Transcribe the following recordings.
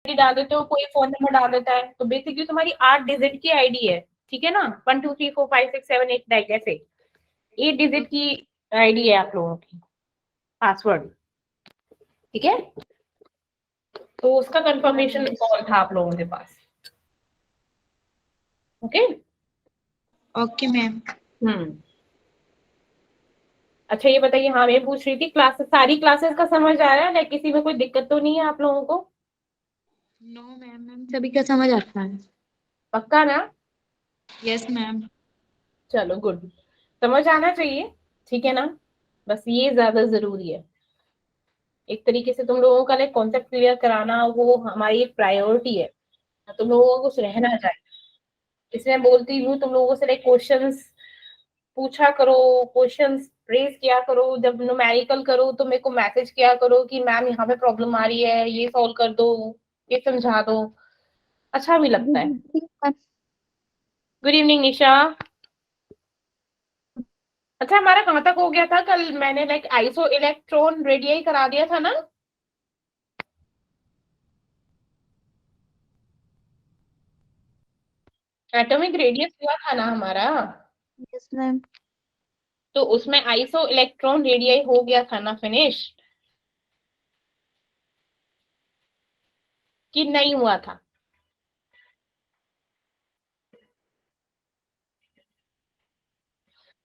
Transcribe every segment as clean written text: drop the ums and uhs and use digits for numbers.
डाल देते हो, कोई फोन नंबर डाल देता है, तो बेसिकली तुम्हारी 8 डिजिट की आईडी है, ठीक है ना, 1 2 3 4 5 6 7 8 9 ऐसे 8 डिजिट की आईडी है आप लोगों की, पासवर्ड, ठीक है। तो उसका कंफर्मेशन कॉल था आप लोगों के पास, ओके। Okay ma'am. अच्छा ये बताइए, हाँ मैं पूछ रही थी, क्लासेस सारी क्लासेस का समझ आ रहा है, लाइक किसी में कोई दिक्कत तो नहीं है आप लोगों को? नो मैम, मैम सभी का समझ आता है। पक्का ना? Yes ma'am. चलो गुड, समझ आना चाहिए, ठीक है ना, बस ये ज्यादा जरूरी है। एक तरीके से तुम लोगों का लाइक कॉन्सेप्ट क्लियर कराना वो हमारी एक प्रायोरिटी है, तुम लोगों को कुछ रहना चाहिए। इसलिए मैं बोलती हूँ तुम लोगों से लाइक क्वेश्चंस पूछा करो, क्वेश्चंस रेज किया करो, जब न्यूमेरिकल करो तो मेरे को मैसेज किया करो कि मैम यहाँ पे प्रॉब्लम आ रही है, ये सॉल्व कर दो, ये समझा दो, अच्छा भी लगता है। गुड इवनिंग निशा। अच्छा हमारा कहाँ तक हो गया था कल? मैंने लाइक आइसो इलेक्ट्रॉन रेडियाई करा दिया था ना? एटॉमिक रेडियस हुआ था ना हमारा? Yes ma'am. तो उसमें आइसो इलेक्ट्रॉन रेडियाई हो गया था ना फिनिश, कि नहीं हुआ था?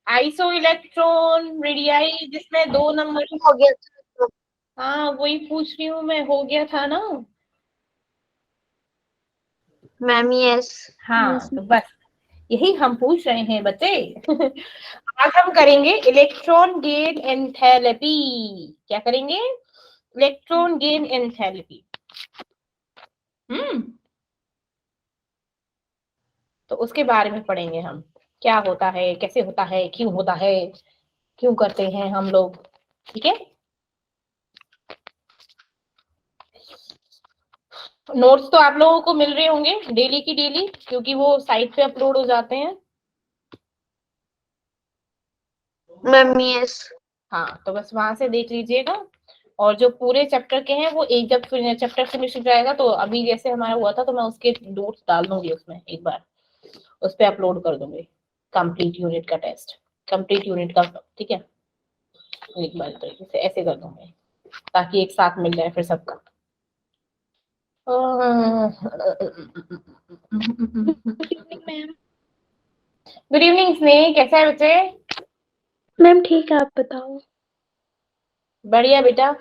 आइसो इलेक्ट्रॉन रेडियाई जिसमें 2 नंबर, हो गया था। हाँ वही पूछ रही हूँ मैं, हो गया था ना? Ma'am yes. हाँ तो बस यही हम पूछ रहे हैं बच्चे। आज हम करेंगे इलेक्ट्रॉन गेन एंथैल्पी। क्या करेंगे? Electron gain enthalpy. तो उसके बारे में पढ़ेंगे हम, क्या होता है, कैसे होता है, क्यों होता है, क्यों करते हैं हम लोग, ठीक है। नोट्स तो आप लोगों को मिल रहे होंगे डेली की डेली, क्योंकि वो साइट पे अपलोड हो जाते हैं। Ma'am yes. हाँ तो बस वहां से देख लीजिएगा, और जो पूरे चैप्टर के हैं वो एक जब चैप्टर फिनिश हो जाएगा, तो अभी जैसे हमारा हुआ था तो मैं उसके नोट्स डाल दूंगी उसमें, एक बार उस पर अपलोड कर दूंगी कंप्लीट यूनिट का टेस्ट, कंप्लीट यूनिट का, ठीक है। एक बार तरीके से ऐसे कर दूंगी ताकि एक साथ मिल जाए फिर सबका। मैम। गुड इवनिंग स्नेह, कैसा है बच्चे? मैम ठीक है, आप बताओ। बढ़िया बेटा,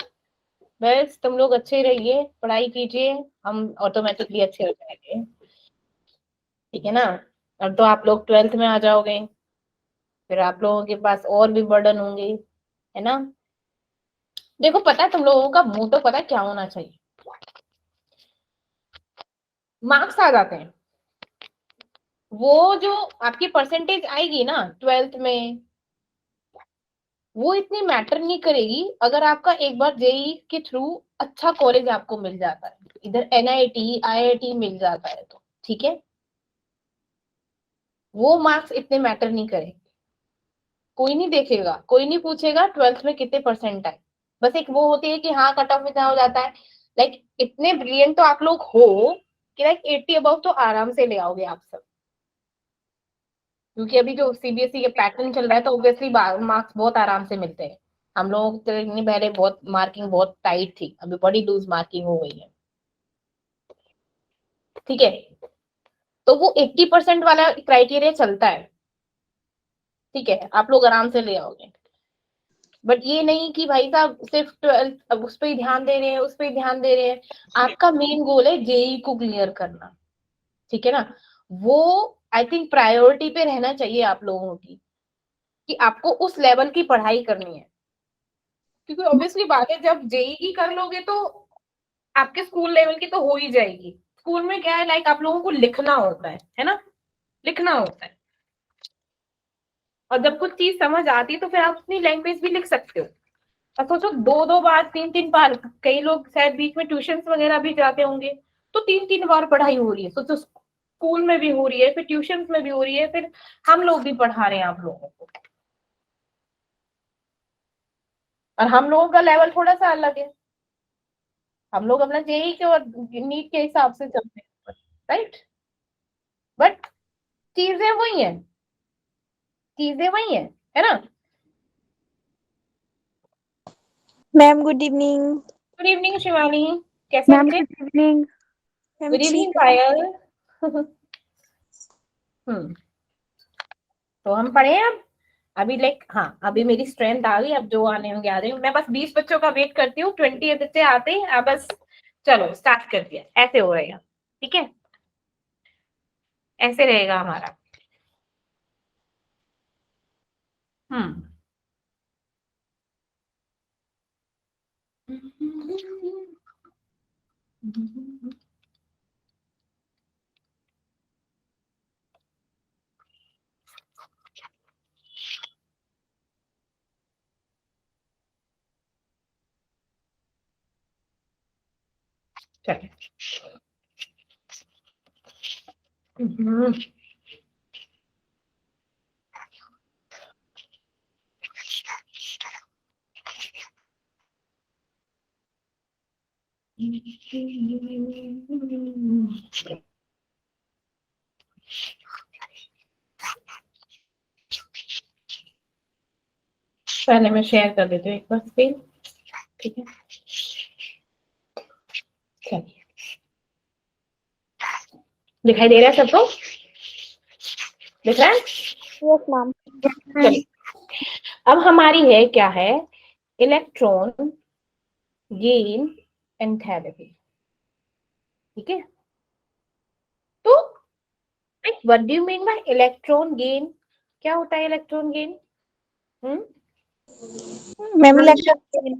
बस तुम लोग अच्छे रहिए, पढ़ाई कीजिए, हम ऑटोमेटिकली अच्छे हो जाएंगे, ठीक है ना। अब तो आप लोग 12th में आ जाओगे, फिर आप लोगों के पास और भी बर्डन होंगे, है ना। देखो पता है तुम लोगों का मुंह तो पता है क्या होना चाहिए, मार्क्स आ जाते हैं, वो जो आपकी परसेंटेज आएगी ना 12th में, वो इतनी मैटर नहीं करेगी अगर आपका एक बार जेई के थ्रू अच्छा कॉलेज आपको मिल जाता है, इधर एनआईटी आईआईटी मिल जाता है तो, ठीक है। वो मार्क्स इतने मैटर नहीं करेंगे, कोई नहीं देखेगा, कोई नहीं पूछेगा 12th में कितने परसेंट आए, बस एक वो होती है कि हाँ कट ऑफ इतना हो जाता है। लाइक इतने ब्रिलियंट तो आप लोग हो कि लाइक 80 अबव तो आराम से ले आओगे आप सब, क्योंकि अभी जो सीबीएसई के पैटर्न चल रहा है तो ऑब्वियसली मार्क्स बहुत आराम से मिलते हैं। हम लोगों के पहले बहुत मार्किंग बहुत टाइट थी, अभी बड़ी लूज मार्किंग हो गई है, ठीक है। तो वो 80% वाला क्राइटेरिया चलता है, ठीक है, आप लोग आराम से ले आओगे। बट ये नहीं कि भाई साहब सिर्फ 12th अब उस पर ही ध्यान दे रहे हैं, उस पर ही ध्यान दे रहे हैं। आपका मेन गोल है जेई को क्लियर करना, ठीक है ना। वो आई थिंक प्रायोरिटी पे रहना चाहिए आप लोगों की, कि आपको उस लेवल की पढ़ाई करनी है, क्योंकि ऑब्वियसली बात है जब जेई की कर लोगे तो आपके स्कूल लेवल की तो हो ही जाएगी। स्कूल में क्या है, लाइक आप लोगों को लिखना होता है ना, लिखना होता है, और जब कुछ चीज समझ आती है तो फिर आप अपनी लैंग्वेज भी लिख सकते हो। और सोचो 2 2 बार 3 3 बार, कई लोग शायद बीच में ट्यूशन वगैरह भी जाते होंगे, तो 3 3 बार पढ़ाई हो रही है, सोचो स्कूल में भी हो रही है, फिर ट्यूशन में भी हो रही है, फिर हम लोग भी पढ़ा रहे हैं आप लोगों को, और हम लोगों का लेवल थोड़ा सा अलग है। हम लोग अपना जेई के और नीट के हिसाब से चलते हैं, राइट? बट चीजें वही है, चीजें वही है ना? Ma'am good evening. Good evening Shivani, कैसे मैम बच्चे? Good evening. Ma'am good evening ठीक है। पायल। तो हम पढ़े हैं अब। अभी लाइक हाँ, अभी मेरी स्ट्रेंथ आ गई, अब जो आने होंगे आ रहे। मैं बस 20 बच्चों का वेट करती हूँ, 20 बच्चे आते हैं अब बस। चलो स्टार्ट कर दिया, ऐसे हो रहेगा, ठीक है? ऐसे रहेगा हमारा। हम्म चलिए। पहले मैं शेयर कर देती हूँ एक बार स्क्रीन, ठीक है? चलिए, दिखाई दे रहा है सबको? दिख रहा है? Yes ma'am. चलिए, अब हमारी है क्या है, इलेक्ट्रॉन गेन एंथैल्पी, ठीक है? तो what do you mean by electron gain? क्या होता है इलेक्ट्रॉन गेन? मैम इलेक्ट्रॉन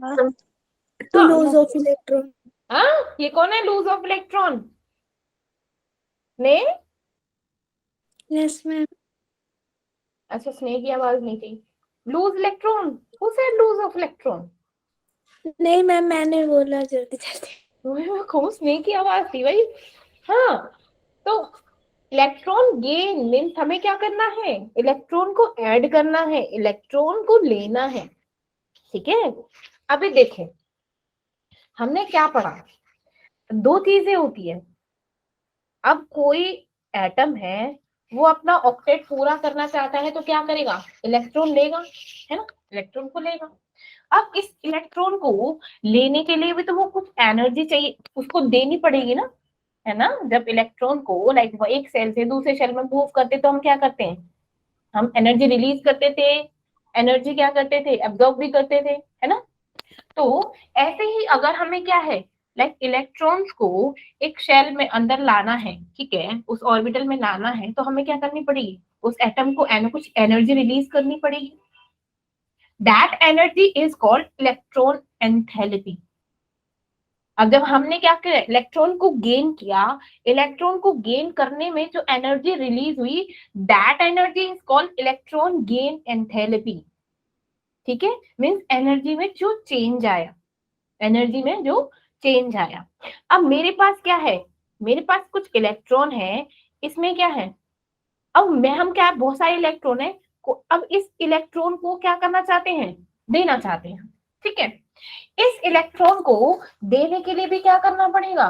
हाँ लॉस ऑफ इलेक्ट्रॉन। हाँ, ये कौन है लूज ऑफ इलेक्ट्रॉन? ने यस मैम। अच्छा, स्नेह की आवाज नहीं थी। Loose electron, who said loose of electron? नहीं मैम, मैंने बोला जल्दी जल्दी। कौन? स्नेह की आवाज थी भाई। हाँ, तो इलेक्ट्रॉन गेन मीन्स हमें क्या करना है, इलेक्ट्रॉन को ऐड करना है, इलेक्ट्रॉन को लेना है, ठीक है? अभी देखें, हमने क्या पढ़ा, दो चीजें होती है। अब कोई एटम है, वो अपना ऑक्टेट पूरा करना चाहता है, तो क्या करेगा, इलेक्ट्रॉन लेगा, है ना? इलेक्ट्रॉन को लेगा। अब इस इलेक्ट्रॉन को लेने के लिए भी तो वो कुछ एनर्जी चाहिए, उसको देनी पड़ेगी ना, है ना? जब इलेक्ट्रॉन को लाइक एक सेल से दूसरे सेल में मूव करते तो हम क्या करते हैं, हम एनर्जी रिलीज करते थे, एनर्जी क्या करते थे, एब्जॉर्ब भी करते थे, है ना? तो ऐसे ही अगर हमें क्या है, लाइक इलेक्ट्रॉन्स को एक शेल में अंदर लाना है, ठीक है, उस ऑर्बिटल में लाना है, तो हमें क्या करनी पड़ेगी, उस एटम को कुछ एनर्जी रिलीज करनी पड़ेगी। That energy is called electron enthalpy. अब जब हमने क्या किया, इलेक्ट्रॉन को गेन किया, इलेक्ट्रॉन को गेन करने में जो एनर्जी रिलीज हुई, that energy is called electron gain enthalpy, ठीक है? मींस एनर्जी में जो चेंज आया, एनर्जी में जो चेंज आया। अब मेरे पास क्या है, मेरे पास कुछ इलेक्ट्रॉन है, इसमें क्या है, अब मैं हम क्या, बहुत सारे इलेक्ट्रॉन है, अब इस इलेक्ट्रॉन को क्या करना चाहते हैं, देना चाहते हैं, ठीक है? इस इलेक्ट्रॉन को देने के लिए भी क्या करना पड़ेगा,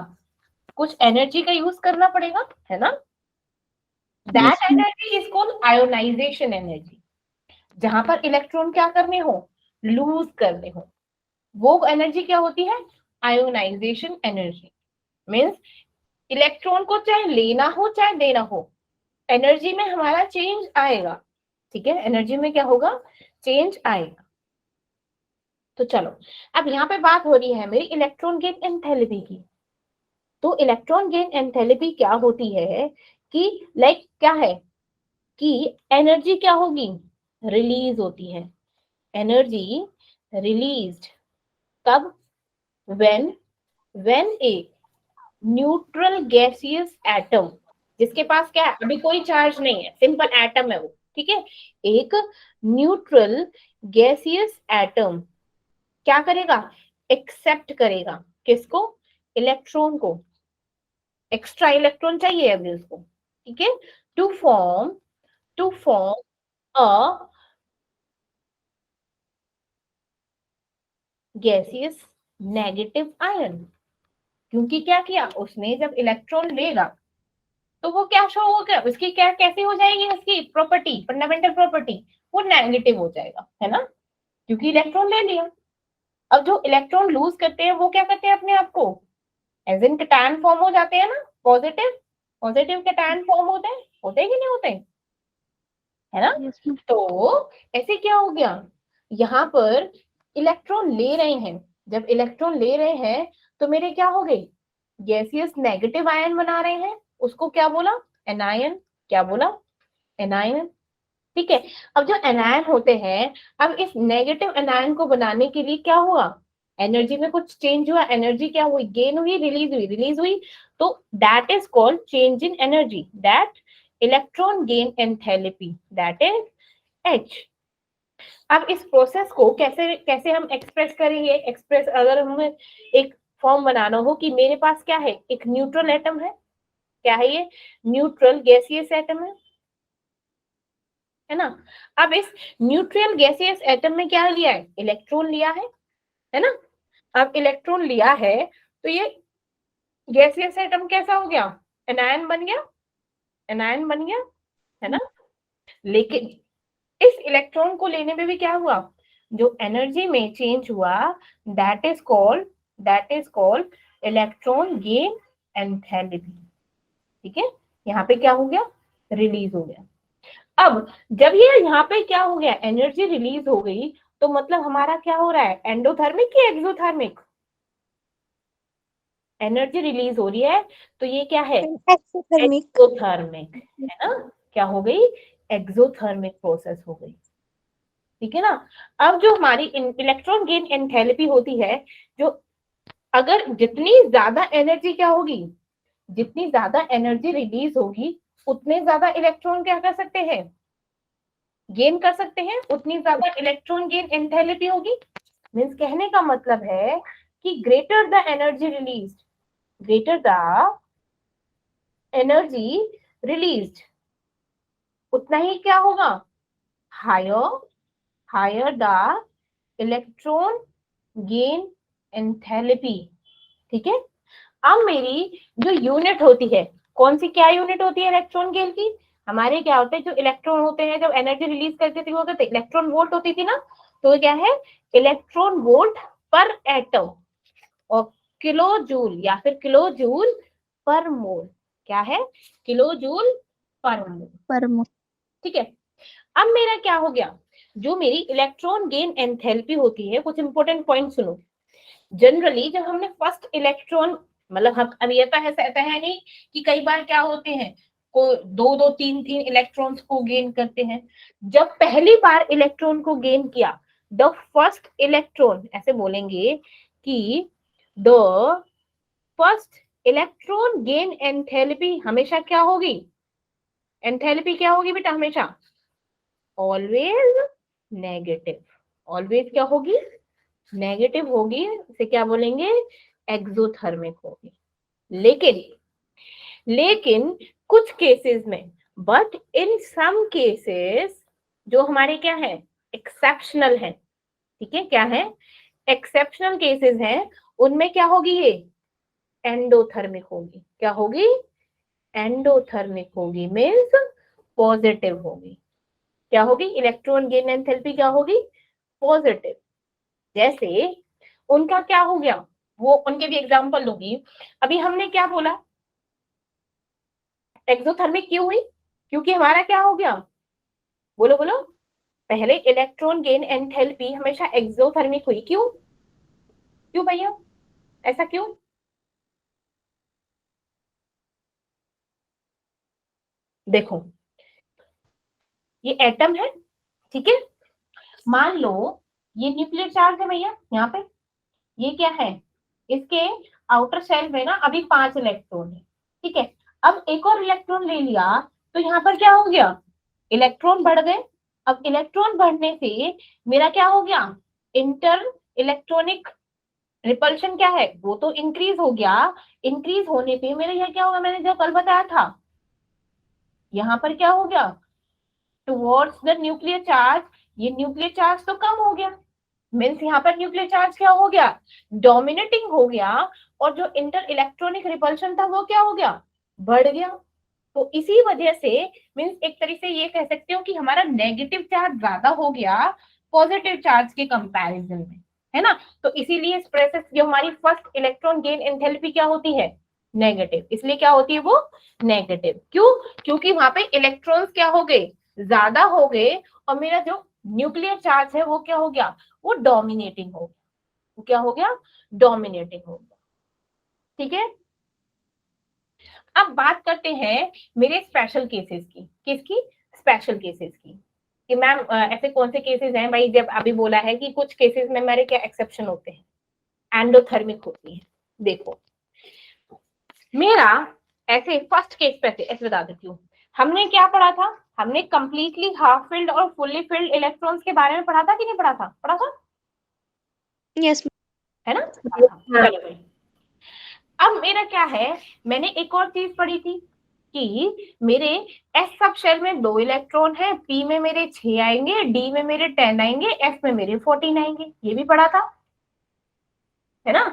कुछ एनर्जी का यूज करना पड़ेगा, है ना? That energy is called ionisation energy. जहां पर इलेक्ट्रॉन क्या करने हो, लूज करने हो, वो एनर्जी क्या होती है, आयोनाइजेशन एनर्जी। मीन्स इलेक्ट्रॉन को चाहे लेना हो चाहे देना हो, एनर्जी में हमारा चेंज आएगा, ठीक है? एनर्जी में क्या होगा, चेंज आएगा। तो चलो, अब यहाँ पे बात हो रही है मेरी इलेक्ट्रॉन गेन एंथैल्पी की। तो इलेक्ट्रॉन गेन एंथैल्पी क्या होती है कि लाइक क्या है कि एनर्जी क्या होगी, रिलीज होती है, एनर्जी रिलीज्ड कब, when when a neutral gaseous atom, जिसके पास क्या है, अभी कोई चार्ज नहीं है, सिंपल एटम है वो, ठीक है? एक न्यूट्रल गैसियस एटम क्या करेगा, एक्सेप्ट करेगा, किसको, इलेक्ट्रॉन को, एक्स्ट्रा इलेक्ट्रॉन चाहिए अभी उसको, ठीक है? To form a gaseous negative ion, क्योंकि क्या किया उसने, जब इलेक्ट्रॉन लेगा तो वो क्या शो होगा, उसकी क्या कैसी हो जाएगी, उसकी प्रॉपर्टी, फंडामेंटल प्रॉपर्टी, वो नेगेटिव हो जाएगा, है ना, क्योंकि इलेक्ट्रॉन ले लिया। अब जो इलेक्ट्रॉन लूज करते हैं वो क्या करते हैं अपने आप को, एज इन कैटायन फॉर्म हो जाते हैं ना, पॉजिटिव पॉजिटिव कैटायन फॉर्म होते हैं कि नहीं होते, है ना। Yes ma'am. तो ऐसे क्या हो गया, यहाँ पर इलेक्ट्रॉन ले रहे हैं, जब इलेक्ट्रॉन ले रहे हैं तो मेरे क्या हो गए, गैसियस नेगेटिव आयन बना रहे हैं, उसको क्या बोला, एनायन, क्या बोला, एनायन, ठीक है। अब जो एनायन होते हैं, अब इस नेगेटिव एनायन को बनाने के लिए क्या हुआ, एनर्जी में कुछ चेंज हुआ, एनर्जी क्या हुई, गेन हुई, रिलीज हुई, तो that is called change in energy, that electron gain enthalpy, that is H. अब इस प्रोसेस को कैसे कैसे हम एक्सप्रेस करेंगे, एक्सप्रेस अगर हमें एक फॉर्म बनाना हो कि मेरे पास क्या है, एक न्यूट्रल एटम है, क्या है ये, न्यूट्रल गैसियस एटम है ना। अब इस न्यूट्रल गैसियस एटम में क्या लिया है, इलेक्ट्रॉन लिया है ना। अब इलेक्ट्रॉन लिया है तो ये गैसियस एटम कैसा हो गया, एनायन बन गया, एनायन बन गया, है ना। लेकिन इस इलेक्ट्रॉन को लेने में भी क्या हुआ, जो एनर्जी में चेंज हुआ, that is called electron gain enthalpy, ठीक है। यहाँ पे क्या हो गया, रिलीज हो गया। अब जब ये यहाँ पे क्या हो गया, एनर्जी रिलीज हो गई, तो मतलब हमारा क्या हो रहा है, एंडोथर्मिक या एक्सोथर्मिक, एनर्जी रिलीज हो रही है, तो ये क्या है, एक्सोथर्मिक। एक्सोथर्मिक, है ना, क्या हो गई, एक्सोथर्मिक प्रोसेस हो गई, ठीक है ना। अब जो हमारी इलेक्ट्रॉन गेन एंथैल्पी होती है, जो अगर जितनी ज्यादा एनर्जी क्या होगी, जितनी ज्यादा एनर्जी रिलीज होगी, उतने ज्यादा इलेक्ट्रॉन क्या कर सकते हैं, गेन कर सकते हैं, उतनी ज्यादा इलेक्ट्रॉन गेन एंथैल्पी होगी। मींस कहने का मतलब है कि greater the energy release, greater the energy released, उतना ही क्या होगा, higher higher the electron gain enthalpy, ठीक है। अब मेरी जो यूनिट होती है, कौन सी क्या यूनिट होती है इलेक्ट्रॉन गेन की, हमारे क्या होते हैं, जो इलेक्ट्रॉन होते हैं जब एनर्जी रिलीज करते थे वो कहते इलेक्ट्रॉन वोल्ट होती थी ना, तो क्या है, इलेक्ट्रॉन वोल्ट पर एटम, और किलो जूल या फिर किलो जूल पर मोल, क्या है, किलो जूल पर मोल, परम। ठीक है। अब मेरा क्या हो गया, जो मेरी इलेक्ट्रॉन गेन एंथैल्पी होती है, कुछ इंपॉर्टेंट पॉइंट सुनो। जनरली जब हमने फर्स्ट इलेक्ट्रॉन, मतलब हम अब ये तो ऐसा है नहीं कि कई बार क्या होते हैं, को दो दो तीन तीन इलेक्ट्रॉन्स को गेन करते हैं, जब पहली बार इलेक्ट्रॉन को गेन किया, द फर्स्ट इलेक्ट्रॉन, ऐसे बोलेंगे कि the first electron gain enthalpy हमेशा क्या होगी, एंथैल्पी क्या होगी बेटा, हमेशा ऑलवेज नेगेटिव, ऑलवेज क्या होगी, नेगेटिव होगी, इसे क्या बोलेंगे, एक्सोथर्मिक होगी। लेकिन लेकिन कुछ केसेस में, बट इन सम केसेस, जो हमारे क्या है, एक्सेप्शनल है, ठीक है, क्या है, एक्सेप्शनल केसेस हैं, उनमें क्या होगी ये, एंडोथर्मिक होगी, क्या होगी, एंडोथर्मिक होगी, मीन्स पॉजिटिव होगी, क्या होगी, इलेक्ट्रॉन गेन एंथैल्पी क्या होगी, पॉजिटिव। जैसे उनका क्या हो गया, वो उनके भी एग्जांपल लूंगी। अभी हमने क्या बोला, एक्सोथर्मिक क्यों हुई, क्योंकि हमारा क्या हो गया, बोलो बोलो, पहले इलेक्ट्रॉन गेन एंथैल्पी हमेशा एक्सोथर्मिक हुई, क्यों, क्यों भैया, ऐसा क्यों, देखो ये एटम है, ठीक है, मान लो ये न्यूक्लियर चार्ज है भैया, यहाँ पे ये क्या है, इसके आउटर शेल में ना अभी 5 इलेक्ट्रॉन है, ठीक है। अब एक और इलेक्ट्रॉन ले लिया, तो यहाँ पर क्या हो गया, इलेक्ट्रॉन बढ़ गए। अब इलेक्ट्रॉन बढ़ने से मेरा क्या हो गया, इंटर इलेक्ट्रॉनिक रिपल्शन क्या है, वो तो इंक्रीज हो गया। इंक्रीज होने पे मेरा यह क्या होगा, मैंने जो कल बताया था, यहाँ पर क्या हो गया, टुवर्ड्स द न्यूक्लियर चार्ज, ये न्यूक्लियर चार्ज तो कम हो गया, मीन्स यहाँ पर न्यूक्लियर चार्ज क्या हो गया, डोमिनेटिंग हो गया, और जो इंटर इलेक्ट्रॉनिक रिपल्शन था वो क्या हो गया, बढ़ गया। तो इसी वजह से मीन्स एक तरीके से ये कह सकते हो कि हमारा नेगेटिव चार्ज ज्यादा हो गया पॉजिटिव चार्ज के कंपैरिजन में, है ना। तो इसीलिए इस प्रोसेस जो हमारी फर्स्ट इलेक्ट्रॉन गेन एंथैल्पी क्या होती है, नेगेटिव। इसलिए क्या होती है वो, नेगेटिव। क्यों, क्योंकि वहां पे इलेक्ट्रॉन्स क्या हो गए, ज्यादा हो गए, और मेरा जो न्यूक्लियर चार्ज है वो क्या हो गया, वो डोमिनेटिंग हो गया। वो क्या हो गया, डोमिनेटिंग हो गया। ठीक है, अब बात करते हैं मेरे स्पेशल केसेस की। किसकी, स्पेशल केसेस की, कि मैम ऐसे कौन से केसेस हैं भाई, जब अभी बोला है कि कुछ केसेस में मेरे क्या एक्सेप्शन होते हैं, एंडोथर्मिक होती है। देखो मेरा ऐसे फर्स्ट केस पे ऐसे बता देती हूँ। हमने क्या पढ़ा था, हमने कंप्लीटली हाफ फिल्ड और फुल्ली फिल्ड इलेक्ट्रॉन्स के बारे में पढ़ा था कि नहीं पढ़ा था, पढ़ा था, यस है ना, पढ़ा था। चलो भाई, अब मेरा क्या है, मैंने एक और चीज पढ़ी थी कि मेरे एस सब शेल में 2 इलेक्ट्रॉन है, पी में मेरे 6 आएंगे, डी में मेरे 10 आएंगे, एफ में मेरे 14 आएंगे, ये भी पढ़ा था, है ना।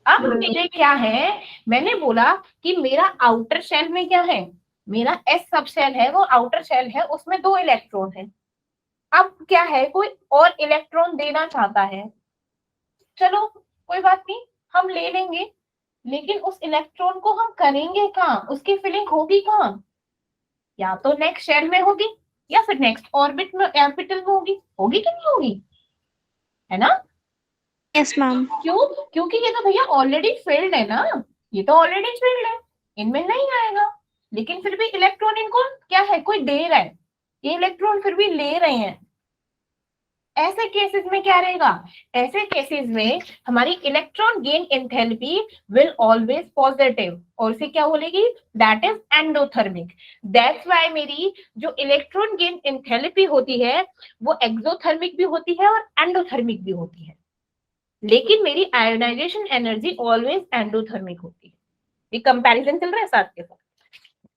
अब मेरे क्या है, मैंने बोला कि मेरा आउटर शेल में क्या है, मेरा एस सब शेल है, वो आउटर शेल है, उसमें 2 इलेक्ट्रॉन है। अब क्या है, कोई और इलेक्ट्रॉन देना चाहता है, चलो कोई बात नहीं, हम ले लेंगे, लेकिन उस इलेक्ट्रॉन को हम करेंगे कहाँ, उसकी फिलिंग होगी कहाँ, या तो नेक्स्ट शेल में होगी या फिर नेक्स्ट ऑर्बिट में, ऑर्बिटल में होगी, होगी कि नहीं होगी, है ना। Yes ma'am. क्यों, क्योंकि ये तो भैया ऑलरेडी फिल्ड है ना, ये तो ऑलरेडी फिल्ड है, इनमें नहीं आएगा। लेकिन फिर भी इलेक्ट्रॉन इनको क्या है, कोई दे रहा है, ये इलेक्ट्रॉन फिर भी ले रहे हैं। ऐसे केसेस में क्या रहेगा, ऐसे केसेस में हमारी electron gain enthalpy will always positive, और इसे क्या बोलेगी, that is endothermic. That's why मेरी जो इलेक्ट्रॉन गेन एंथैल्पी होती है वो एक्सोथर्मिक भी होती है और एंडोथर्मिक भी होती है, लेकिन मेरी आयोनाइजेशन एनर्जी ऑलवेज एंडोथर्मिक होती है। ये कंपैरिजन चल रहा है साथ के साथ,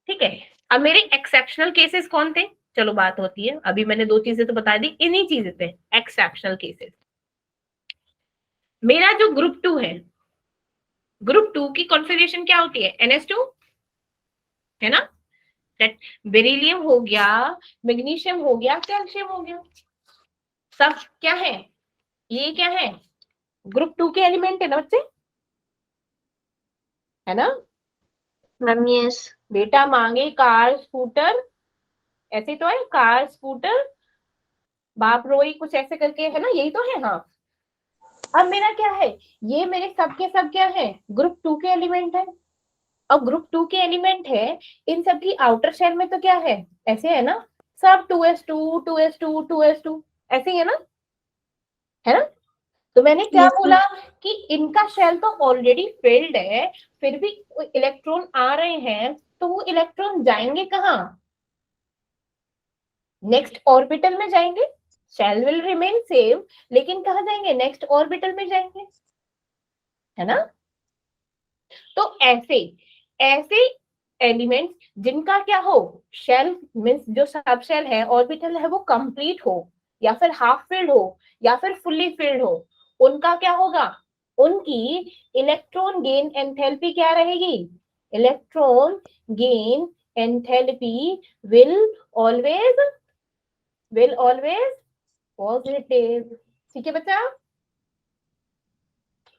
ठीक है। अब मेरे एक्सेप्शनल केसेस कौन थे, चलो बात होती है, अभी मैंने 2 चीजें तो बता दी, इन्हीं चीजें थे एक्सेप्शनल केसेस। मेरा जो ग्रुप 2 है, ग्रुप 2 की कॉन्फ़िगरेशन क्या होती है, NH2, है ना। दैट बेरिलियम हो गया, मैग्नीशियम हो गया, कैल्शियम हो गया, सब क्या है, ये क्या है, ग्रुप 2 के एलिमेंट है ना बच्चे, है ना। Ma'am yes. बेटा मांगे कार स्कूटर, ऐसे तो है, कार स्कूटर बाप रोई, कुछ ऐसे करके है ना, यही तो है, हाँ। अब मेरा क्या है, ये मेरे सब के सब क्या है, ग्रुप 2 के एलिमेंट है। अब ग्रुप 2 के एलिमेंट है, इन सब की आउटर शेल में तो क्या है, ऐसे है ना, सब 2s2 2s2 2s2 ऐसे ही है ना, है ना। तो मैंने क्या Yes, बोला कि इनका शेल तो ऑलरेडी फिल्ड है, फिर भी इलेक्ट्रॉन आ रहे हैं, तो वो इलेक्ट्रॉन जाएंगे कहाँ, नेक्स्ट ऑर्बिटल में जाएंगे। शेल विल रिमेन सेम, लेकिन कहाँ जाएंगे, नेक्स्ट ऑर्बिटल में जाएंगे, है ना। तो ऐसे ऐसे एलिमेंट्स जिनका क्या हो, शेल मींस जो सब शेल है, ऑर्बिटल है, वो कंप्लीट हो, या फिर हाफ फिल्ड हो, या फिर फुल्ली फिल्ड हो, उनका क्या होगा, उनकी इलेक्ट्रॉन गेन एंथैल्पी क्या रहेगी, electron gain enthalpy will always positive. ठीक है बच्चा,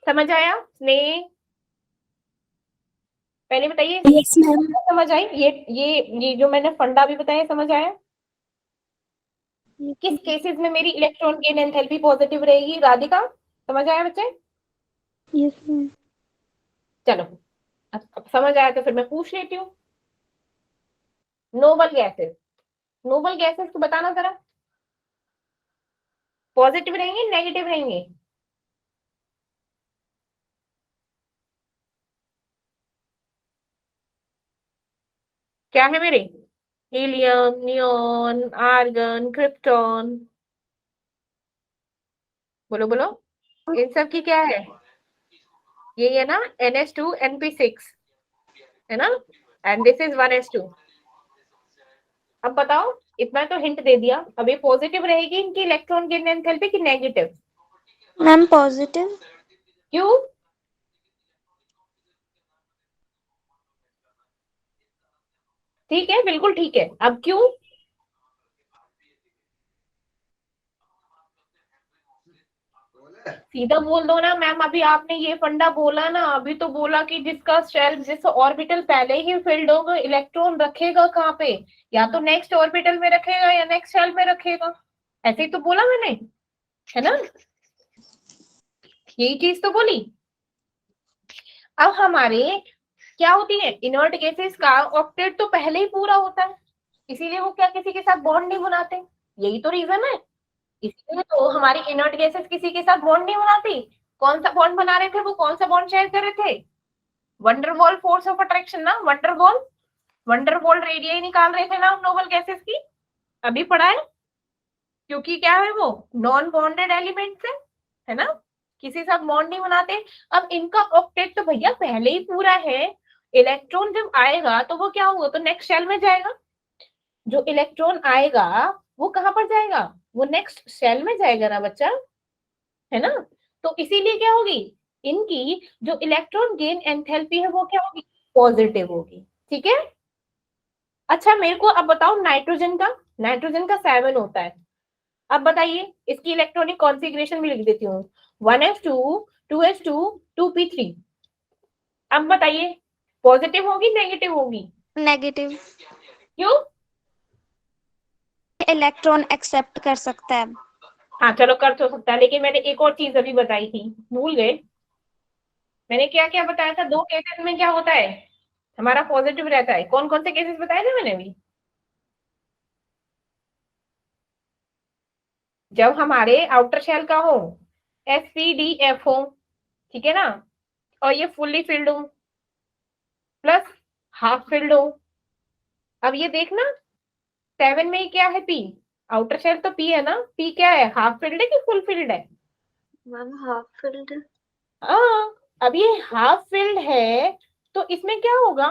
समझ आया, स्नेह पहले बताइए, यस मैम। समझ आई, ये जो मैंने फंडा भी बताया, समझ आया। किस केसेस में मेरी इलेक्ट्रॉन गेन एंथैल्पी पॉजिटिव रहेगी, राधिका समझ आया बच्चे। Yes ma'am. चलो अब समझ आया तो फिर मैं पूछ लेती हूँ, नोबल गैसेस, नोबल गैसेस को बताना जरा, पॉजिटिव रहेंगे नेगेटिव रहेंगे, क्या है मेरे, हीलियम, नियॉन, आर्गन, क्रिप्टॉन, बोलो बोलो, इन सब की क्या है, ये है ना NH2 NP6, है ना, एंड दिस इज 1s2। अब बताओ, इतना तो हिंट दे दिया, अब ये पॉजिटिव रहेगी इनकी इलेक्ट्रॉन गेन एंथैल्पी कि नेगेटिव, मैम पॉजिटिव। क्यों, ठीक है, बिल्कुल ठीक है। अब क्यों? सीधा बोल दो ना मैम, अभी आपने ये फंडा बोला ना, अभी तो बोला कि जिसका शेल जिस ऑर्बिटल पहले ही फिल्ड होगा, इलेक्ट्रॉन रखेगा कहाँ पे? या तो नेक्स्ट ऑर्बिटल में रखेगा या नेक्स्ट शेल में रखेगा, ऐसे ही तो बोला मैंने, है ना? यही चीज तो बोली। अब हमारे क्या होती है, इनर्ट गैसेस का ऑक्टेट तो पहले ही पूरा होता है, इसीलिए वो क्या किसी के साथ बॉन्ड नहीं बनाते, यही तो रीजन है। इसलिए तो हमारी इनर्ट गैसेस किसी के साथ बॉन्ड नहीं बनाती। कौन सा बॉन्ड बना रहे थे वो, कौन सा बॉन्ड शेयर कर रहे थे? वंडरवॉल फोर्स ऑफ अट्रैक्शन ना, वंडरवॉल, वंडरवॉल रेडियस निकाल रहे थे ना नोबल गैसेस की, अभी पढ़ा है। क्योंकि क्या है, वो नॉन बॉन्डेड एलिमेंट्स है ना, किसी साथ बॉन्ड नहीं बनाते। अब इनका ऑक्टेट तो भैया पहले ही पूरा है, इलेक्ट्रॉन जब आएगा तो वो क्या होगा, तो नेक्स्ट शेल में जाएगा। जो इलेक्ट्रॉन आएगा वो कहां पर जाएगा, वो नेक्स्ट शेल में जाएगा ना बच्चा, है ना? तो इसीलिए क्या होगी, इनकी जो इलेक्ट्रॉन गेन एंथैल्पी है वो क्या होगी, पॉजिटिव होगी। ठीक है। अच्छा मेरे को अब बताओ नाइट्रोजन का, नाइट्रोजन का 7 होता है। अब बताइए इसकी इलेक्ट्रॉनिक कॉन्फ़िगरेशन भी लिख देती हूँ, 1s2 2s2 2p3। अब बताइए पॉजिटिव होगी नेगेटिव होगी? नेगेटिव। क्यों? इलेक्ट्रॉन एक्सेप्ट कर सकता है। हाँ चलो कर तो सकता है, लेकिन मैंने एक और चीज अभी बताई थी, भूल गए। मैंने क्या क्या बताया था, 2 केसेस में क्या होता है, हमारा पॉजिटिव रहता है। कौन कौन से केसेस बताए थे मैंने अभी? जब हमारे आउटर शेल का हो, SPDF हो, ठीक है ना, और ये फुल्ली फिल्ड हो प्लस हाफ फिल्ड हो। अब ये देखना 7 में क्या है, P, आउटर शेल तो P है ना, P क्या है, हाफ फिल्ड है कि फुल फिल्ड है? Ma'am half filled. हाँ, अब ये हाफ फिल्ड है तो इसमें क्या होगा,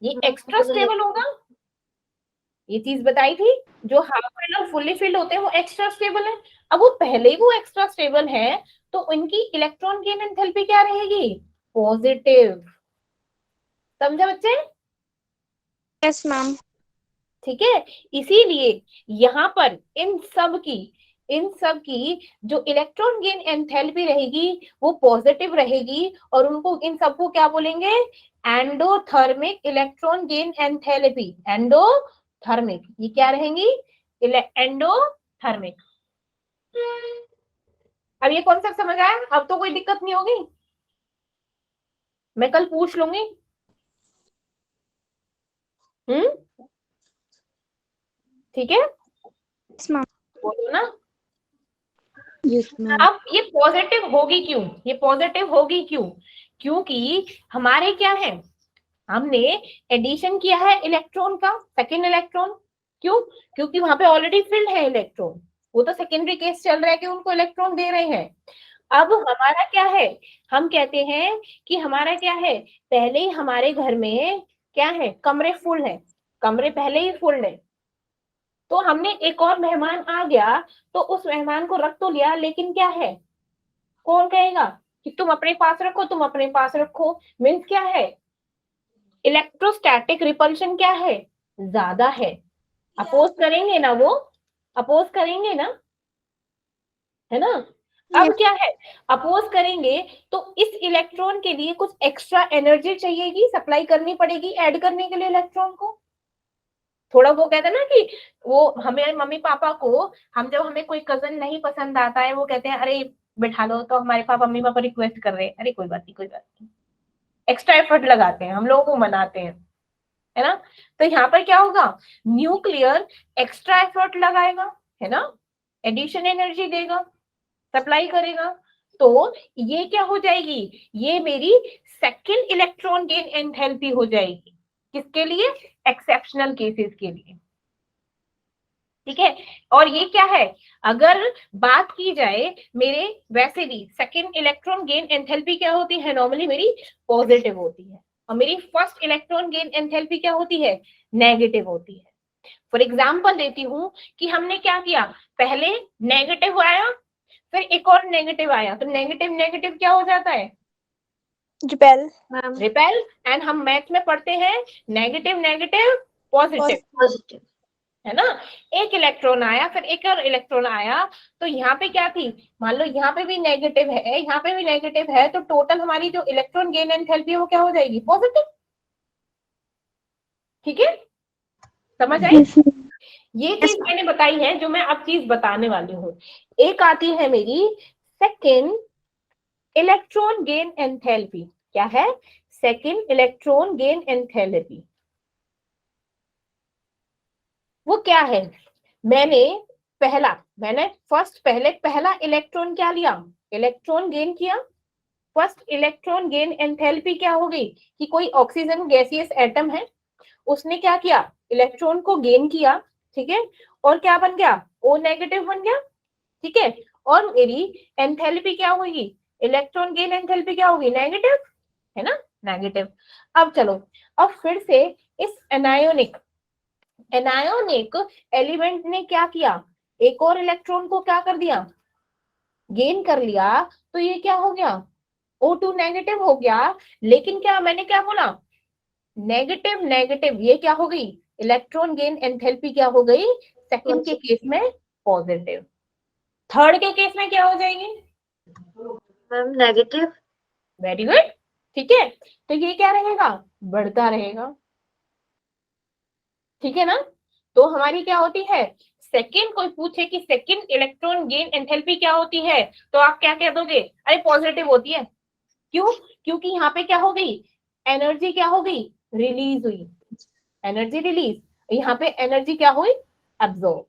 ये एक्स्ट्रा स्टेबल होगा। ये चीज बताई थी, जो हाफ फिल्ड और फुल्ली फिल्ड होते हैं वो एक्स्ट्रा स्टेबल है। अब वो पहले ही वो एक्स्ट्रा स्टेबल है तो उनकी इलेक्ट्रॉन गेन एंथैल्पी क्या रहेगी, पॉजिटिव। समझा बच्चे? Yes ma'am. ठीक है। इसीलिए यहाँ पर इन सब की जो इलेक्ट्रॉन गेन एंथैल्पी रहेगी वो पॉजिटिव रहेगी, और उनको इन सबको क्या बोलेंगे, endothermic electron gain enthalpy, endothermic. ये क्या रहेंगी, एंडोथर्मिक। अब ये कॉन्सेप्ट समझ आया, अब तो कोई दिक्कत नहीं होगी, मैं कल पूछ लूंगी। ठीक है, यस मैम। बोलो ना। Yes ma'am. अब ये पॉजिटिव होगी क्यों, ये पॉजिटिव होगी क्यों, क्योंकि हमारे क्या है, हमने एडिशन किया है इलेक्ट्रॉन का, सेकेंड इलेक्ट्रॉन। क्यों? क्योंकि वहां पे ऑलरेडी फिल्ड है इलेक्ट्रॉन, वो तो सेकेंडरी केस चल रहा है कि उनको इलेक्ट्रॉन दे रहे हैं। अब हमारा क्या है, हम कहते हैं कि हमारा क्या है, पहले ही हमारे घर में क्या है, कमरे फुल है, कमरे पहले ही फुल है। तो हमने एक और मेहमान आ गया तो उस मेहमान को रख तो लिया, लेकिन क्या है, कौन कहेगा कि तुम अपने पास रखो, तुम अपने पास रखो, मीन्स क्या है, इलेक्ट्रोस्टैटिक रिपल्शन क्या है, ज्यादा है। अपोज करेंगे ना वो, अपोज करेंगे ना, है ना? अब क्या है, अपोज करेंगे तो इस इलेक्ट्रॉन के लिए कुछ एक्स्ट्रा एनर्जी चाहिएगी, सप्लाई करनी पड़ेगी ऐड करने के लिए इलेक्ट्रॉन को। थोड़ा वो कहते हैं ना कि वो हमें मम्मी पापा को, हम जब हमें कोई कजन नहीं पसंद आता है वो कहते हैं अरे बैठा लो, तो हमारे पापा मम्मी पापा रिक्वेस्ट कर रहे हैं, अरे कोई बात नहीं कोई बात नहीं, एक्स्ट्रा एफर्ट लगाते हैं, हम लोगों को मनाते हैं, है ना? तो यहाँ पर क्या होगा, न्यूक्लियर एक्स्ट्रा एफर्ट लगाएगा, है ना, एडिशन एनर्जी देगा, सप्लाई करेगा। तो ये क्या हो जाएगी, ये मेरी सेकंड इलेक्ट्रॉन गेन एंथैल्पी हो जाएगी, किसके लिए, एक्सेप्शनल केसेस के लिए। ठीक है। और ये क्या है, अगर बात की जाए मेरे, वैसे भी सेकंड इलेक्ट्रॉन गेन एंथैल्पी क्या होती है, नॉर्मली मेरी पॉजिटिव होती है, और मेरी फर्स्ट इलेक्ट्रॉन गेन एंथैल्पी क्या होती है, नेगेटिव होती है। फॉर एग्जांपल देती हूँ कि हमने क्या किया, पहले नेगेटिव आया, फिर एक और नेगेटिव आया, तो नेगेटिव नेगेटिव क्या हो जाता है, रिपेल मैम रिपेल। एंड हम मैथ में पढ़ते हैं नेगेटिव नेगेटिव पॉजिटिव, पॉजिटिव। है ना। एक इलेक्ट्रॉन आया, फिर एक और इलेक्ट्रॉन आया, तो यहाँ पे क्या थी, मान लो यहाँ पे भी नेगेटिव है, यहाँ पे भी नेगेटिव है, तो टोटल हमारी जो इलेक्ट्रॉन गेन एंथैल्पी है वो क्या हो जाएगी, पॉजिटिव। ठीक है, समझ आई। ये चीज मैंने बताई है, जो मैं अब चीज बताने वाली हूँ। एक आती है मेरी सेकेंड इलेक्ट्रॉन गेन एंथैल्पी। क्या है, सेकेंड इलेक्ट्रॉन गेन एंथैल्पी। वो क्या है, मैंने फर्स्ट पहले पहला इलेक्ट्रॉन क्या लिया, इलेक्ट्रॉन गेन किया। फर्स्ट इलेक्ट्रॉन गेन एंथैल्पी क्या हो गई, कि कोई ऑक्सीजन गैसियस एटम है, उसने क्या किया, इलेक्ट्रॉन को गेन किया, ठीक है, और क्या बन गया, ओ नेगेटिव बन गया, ठीक है। और मेरी एंथैल्पी क्या होगी, इलेक्ट्रॉन गेन एंथैल्पी क्या होगी, नेगेटिव, है ना, नेगेटिव। अब चलो, अब फिर से इस एनायोनिक एलिमेंट ने क्या किया, एक और इलेक्ट्रॉन को क्या कर दिया, गेन कर लिया, तो ये क्या हो गया, O2 नेगेटिव हो गया। लेकिन क्या मैंने क्या बोला, नेगेटिव नेगेटिव, ये क्या हो गई, इलेक्ट्रॉन गेन एंथैल्पी क्या हो गई, सेकंड के केस में पॉजिटिव, थर्ड के केस में क्या हो जाएगी, मैम नेगेटिव। वेरी गुड, ठीक है। तो ये क्या रहेगा, बढ़ता रहेगा, ठीक है ना। तो हमारी क्या होती है, सेकंड, कोई पूछे कि सेकंड इलेक्ट्रॉन गेन एंथैल्पी क्या होती है, तो आप क्या कह दोगे, अरे पॉजिटिव होती है। क्यों, क्योंकि यहाँ पे क्या हो गई, एनर्जी क्या हो गई, रिलीज हुई, एनर्जी रिलीज, यहाँ पे एनर्जी क्या हुई, एब्जॉर्ब,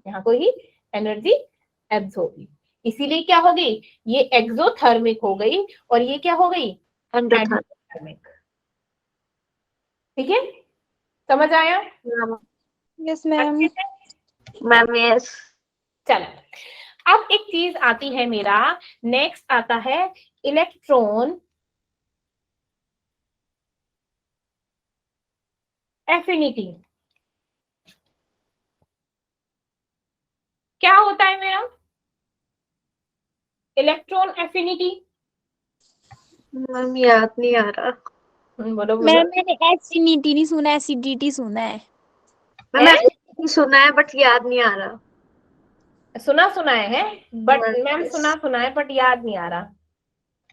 यहाँ कोई एनर्जी एब्जॉर्ब हुई, इसीलिए क्या हो गई, ये एक्सोथर्मिक हो गई, और ये क्या हो गई, एंडोथर्मिक। ठीक है, समझ आया, यस मैम। अच्छे से? Ma'am yes. चलो, अब एक चीज आती है मेरा, नेक्स्ट आता है इलेक्ट्रॉन एफिनिटी। क्या होता है मेरा इलेक्ट्रॉन एफिनिटी, मैम याद नहीं आ रहा। बोलो बोलो। मैम मैंने एसिडिटी नहीं सुना, एसिडिटी सुना है। मैम ऐसे सुना है बट याद नहीं आ रहा। सुना सुना है, बट Yes, मैम yes. सुना है बट याद नहीं आ रहा।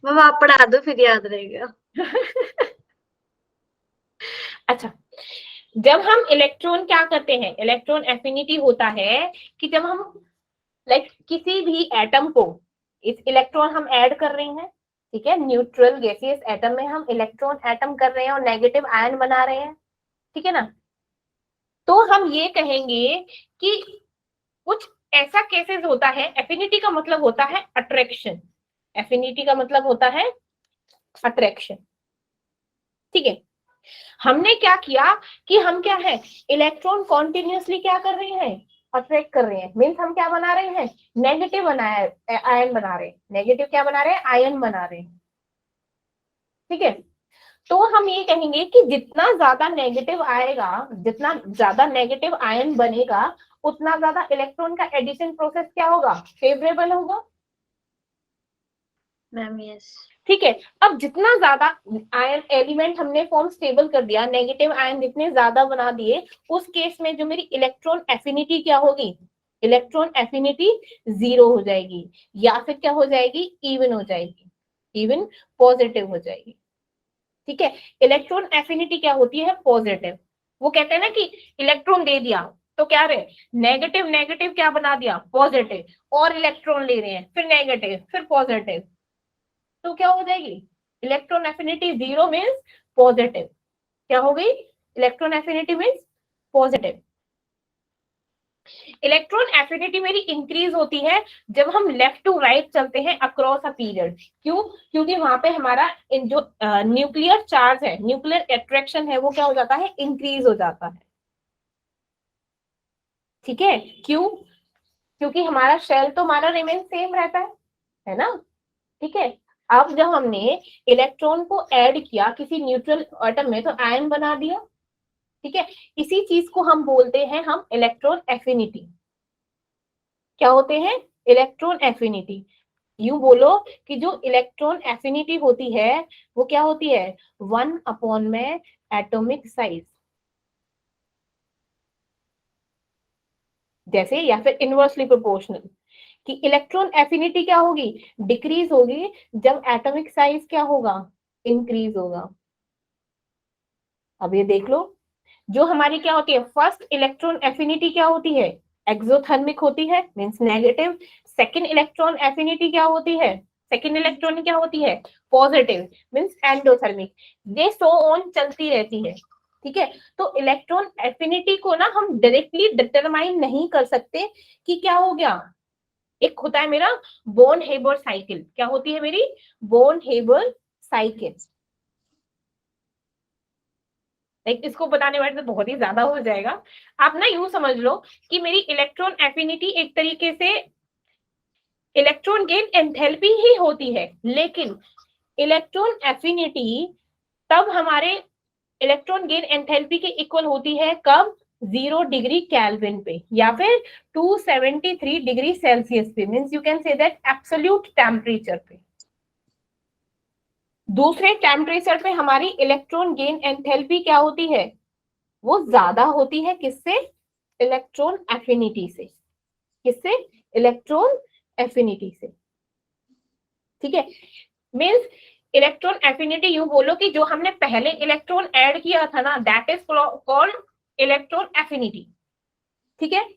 मैम आप पढ़ा दो फिर याद रहेगा। अच्छा, जब हम इलेक्ट्रॉन क्या करते हैं, इलेक्ट्रॉन एफिनिटी होता है कि जब हम किसी भी एटम को, इस इलेक्ट्रॉन हम ऐड कर रहे हैं, ठीक है, न्यूट्रल गैसियस एटम में हम इलेक्ट्रॉन एटम कर रहे हैं और नेगेटिव आयन बना रहे हैं, ठीक है ना। तो हम ये कहेंगे कि कुछ ऐसा केसेस होता है, एफिनिटी का मतलब होता है अट्रैक्शन, एफिनिटी का मतलब होता है अट्रैक्शन, ठीक है। हमने क्या किया कि हम क्या है, इलेक्ट्रॉन कॉन्टिन्यूसली क्या कर रहे हैं, अट्रैक्ट कर रहे हैं, मीन्स हम क्या बना रहे हैं, नेगेटिव बनाया आयन बना रहे हैं, नेगेटिव क्या बना रहे हैं, आयन बना रहे हैं, ठीक है। तो हम ये कहेंगे कि जितना ज्यादा नेगेटिव आएगा, जितना ज्यादा नेगेटिव आयन बनेगा, उतना ज्यादा इलेक्ट्रॉन का एडिशन प्रोसेस क्या होगा, फेवरेबल होगा, मैम यस। ठीक है। अब जितना ज्यादा आयन एलिमेंट हमने फॉर्म स्टेबल कर दिया, नेगेटिव आयन जितने ज्यादा बना दिए, उस केस में जो मेरी इलेक्ट्रॉन एफिनिटी क्या होगी, इलेक्ट्रॉन एफिनिटी 0 हो जाएगी, या फिर क्या हो जाएगी, इवन हो जाएगी, इवन पॉजिटिव हो जाएगी, ठीक है। इलेक्ट्रॉन एफिनिटी क्या होती है, पॉजिटिव। वो कहते हैं ना कि इलेक्ट्रॉन दे दिया तो क्या रहे, नेगेटिव नेगेटिव क्या बना दिया, पॉजिटिव, और इलेक्ट्रॉन ले रहे हैं, फिर नेगेटिव फिर पॉजिटिव, तो क्या हो जाएगी, इलेक्ट्रॉन एफिनिटी 0 मीन्स पॉजिटिव, क्या हो गई, electron affinity means positive. Electron affinity मेरी इंक्रीज होती है जब हम लेफ्ट टू राइट चलते हैं अक्रॉस अ पीरियड। क्यों, क्योंकि वहां पे हमारा जो न्यूक्लियर चार्ज है, न्यूक्लियर अट्रैक्शन है, वो क्या हो जाता है, इंक्रीज हो जाता है, ठीक है। क्यों, क्योंकि हमारा शेल तो हमारा रिमेन सेम रहता है ना, ठीक है। अब जब हमने इलेक्ट्रॉन को ऐड किया किसी न्यूट्रल एटम में, तो आयन बना दिया, ठीक है। इसी चीज को हम बोलते हैं हम इलेक्ट्रॉन एफिनिटी। क्या होते हैं, इलेक्ट्रॉन एफिनिटी। यूं बोलो कि जो इलेक्ट्रॉन एफिनिटी होती है वो क्या होती है, 1 में एटॉमिक साइज, जैसे, या फिर इनवर्सली प्रोपोर्शनल, कि इलेक्ट्रॉन एफिनिटी क्या होगी, डिक्रीज होगी जब एटॉमिक साइज क्या होगा, इंक्रीज होगा। अब ये देख लो, जो हमारी क्या होती है, फर्स्ट इलेक्ट्रॉन एफिनिटी क्या होती है, एक्सोथर्मिक होती है, means negative. Second electron affinity क्या होती है, सेकंड इलेक्ट्रॉन क्या होती है, पॉजिटिव, मींस एंडोथर्मिक। ये सो ऑन चलती रहती है, ठीक है। तो इलेक्ट्रॉन एफिनिटी को ना हम डायरेक्टली डिटरमाइन नहीं कर सकते कि क्या हो गया। एक होता है मेरा बोर्न हेबर साइकिल, क्या होती है मेरी, बोर्न हेबर साइकिल। लाइक इसको बताने वाले तो बहुत ही ज्यादा हो जाएगा। आप ना यूं समझ लो कि मेरी इलेक्ट्रॉन एफिनिटी एक तरीके से इलेक्ट्रॉन गेन एंथैल्पी ही होती है, लेकिन इलेक्ट्रॉन एफिनिटी तब हमारे इलेक्ट्रॉन गेन एंथैल्पी के इक्वल होती है, कब, 0 डिग्री केल्विन पे या फिर 273 डिग्री सेल्सियस पे, means you can say that absolute temperature पे। दूसरे टेम्परेचर पे हमारी इलेक्ट्रॉन गेन एंथैल्पी क्या होती है, वो ज्यादा होती है, किससे, इलेक्ट्रॉन एफिनिटी से, किससे, इलेक्ट्रॉन एफिनिटी से, ठीक है। मींस इलेक्ट्रॉन एफिनिटी यूं बोलो कि जो हमने पहले इलेक्ट्रॉन ऐड किया था ना, that is called electron affinity, ठीक है।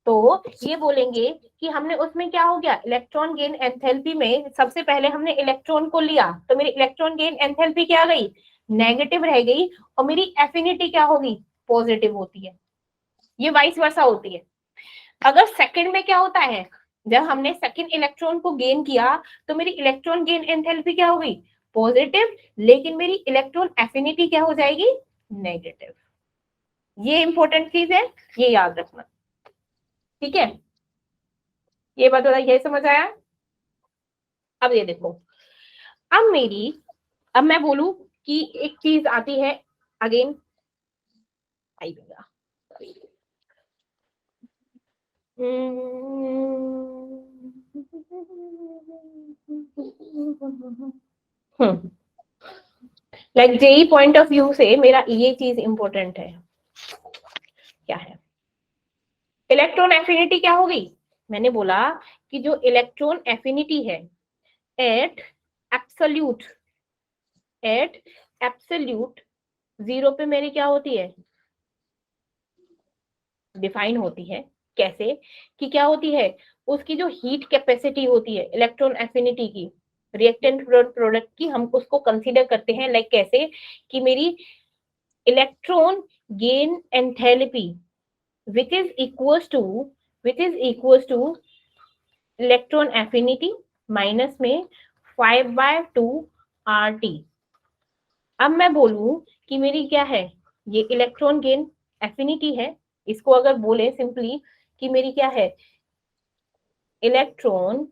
तो ये बोलेंगे कि हमने उसमें क्या हो गया, इलेक्ट्रॉन गेन एंथैल्पी में सबसे पहले हमने इलेक्ट्रॉन को लिया, तो मेरी इलेक्ट्रॉन गेन एंथैल्पी क्या गई, नेगेटिव रह गई, और मेरी एफिनिटी क्या होगी, पॉजिटिव होती है। ये वाइस वर्सा होती है। अगर सेकंड में क्या होता है, जब हमने सेकंड इलेक्ट्रॉन को गेन किया तो मेरी इलेक्ट्रॉन गेन एंथैल्पी क्या हो गई, पॉजिटिव, लेकिन मेरी इलेक्ट्रॉन एफिनिटी क्या हो जाएगी, नेगेटिव। ये इंपॉर्टेंट चीज है, ये याद रखना, ठीक है। ये बात ये समझ आया। अब ये देखो, अब मैं बोलूं कि एक चीज आती है अगेन, आई गया, like JEE point of view से मेरा ये चीज इंपॉर्टेंट है, क्या है, इलेक्ट्रॉन एफिनिटी क्या होगी, मैंने बोला कि जो इलेक्ट्रॉन एफिनिटी है एट एब्सोल्यूट, एट एब्सोल्यूट 0 पे मेरी क्या होती है, डिफाइन होती है, कैसे, कि क्या होती है, उसकी जो हीट कैपेसिटी होती है इलेक्ट्रॉन एफिनिटी की, रिएक्टेंट प्रोडक्ट की, हम उसको कंसीडर करते हैं, लाइक कैसे, कि मेरी electron gain enthalpy which is equals to electron affinity minus में 5/2 RT। अब मैं बोलूं कि मेरी क्या है, ये इलेक्ट्रॉन गेन एफिनिटी है, इसको अगर बोले सिंपली कि मेरी क्या है, electron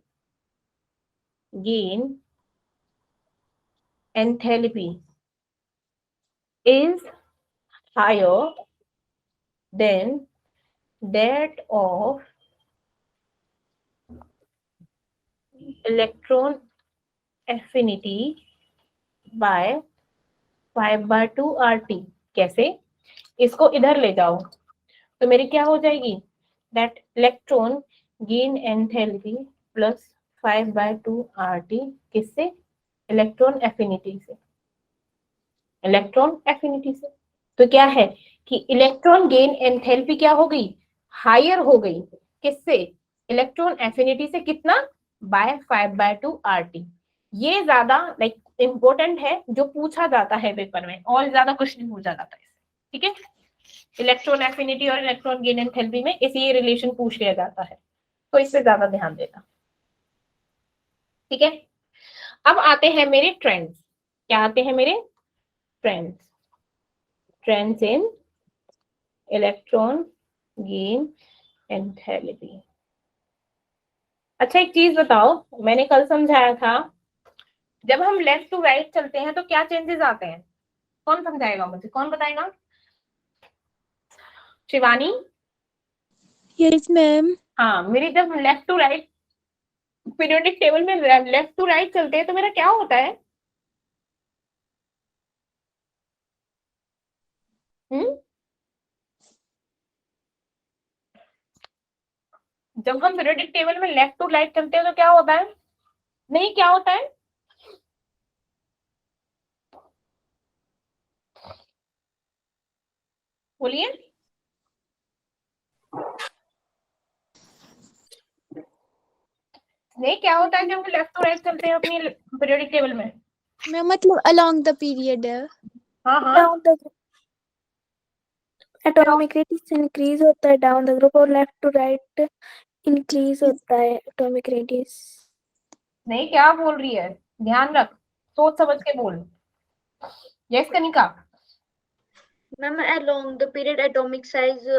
gain enthalpy is higher than that of electron affinity by 5/2 RT। कैसे, इसको इधर ले जाओ तो मेरी क्या हो जाएगी, that electron gain enthalpy plus 5/2 RT, किससे, इलेक्ट्रॉन एफिनिटी से, इलेक्ट्रॉन एफिनिटी से। तो क्या है कि इलेक्ट्रॉन गेन एंथैल्पी क्या हो गई, हायर हो गई, किससे, इलेक्ट्रॉन एफिनिटी से, कितना, बाय 5/2 RT। ये ज्यादा लाइक इंपॉर्टेंट है, जो पूछा जाता है पेपर में, और ज्यादा कुछ नहीं पूछा जाता है, ठीक है। इलेक्ट्रॉन एफिनिटी और इलेक्ट्रॉन गेन एंथैल्पी में इसी रिलेशन पूछ लिया जाता है, तो इस पे ज्यादा ध्यान देना, ठीक है। अब आते हैं मेरे ट्रेंड्स, क्या आते हैं मेरे trends, trends in electron gain enthalpy. अच्छा एक चीज बताओ, मैंने कल समझाया था, जब हम लेफ्ट टू राइट चलते हैं तो क्या चेंजेस आते हैं, कौन समझाएगा मुझे, कौन बताएगा, शिवानी। Yes ma'am. हाँ, मेरी जब left to right periodic table में लेफ्ट टू राइट चलते हैं तो मेरा क्या होता है? जब हम पीरियोडिक टेबल में लेफ्ट टू राइट चलते हैं तो क्या होता है? नहीं, क्या होता है? बोलिए। नहीं, क्या होता है जब हम लेफ्ट टू राइट चलते हैं अपनी पीरियोडिक टेबल में? मैं मतलब along the period हाँ हाँ, down the atomic radius increase होता है down the group और left to right increase होता है atomic radius. नहीं, क्या बोल रही है? ध्यान रख, सोच समझ के बोल। Yes Kanika. Ma'am along the period atomic size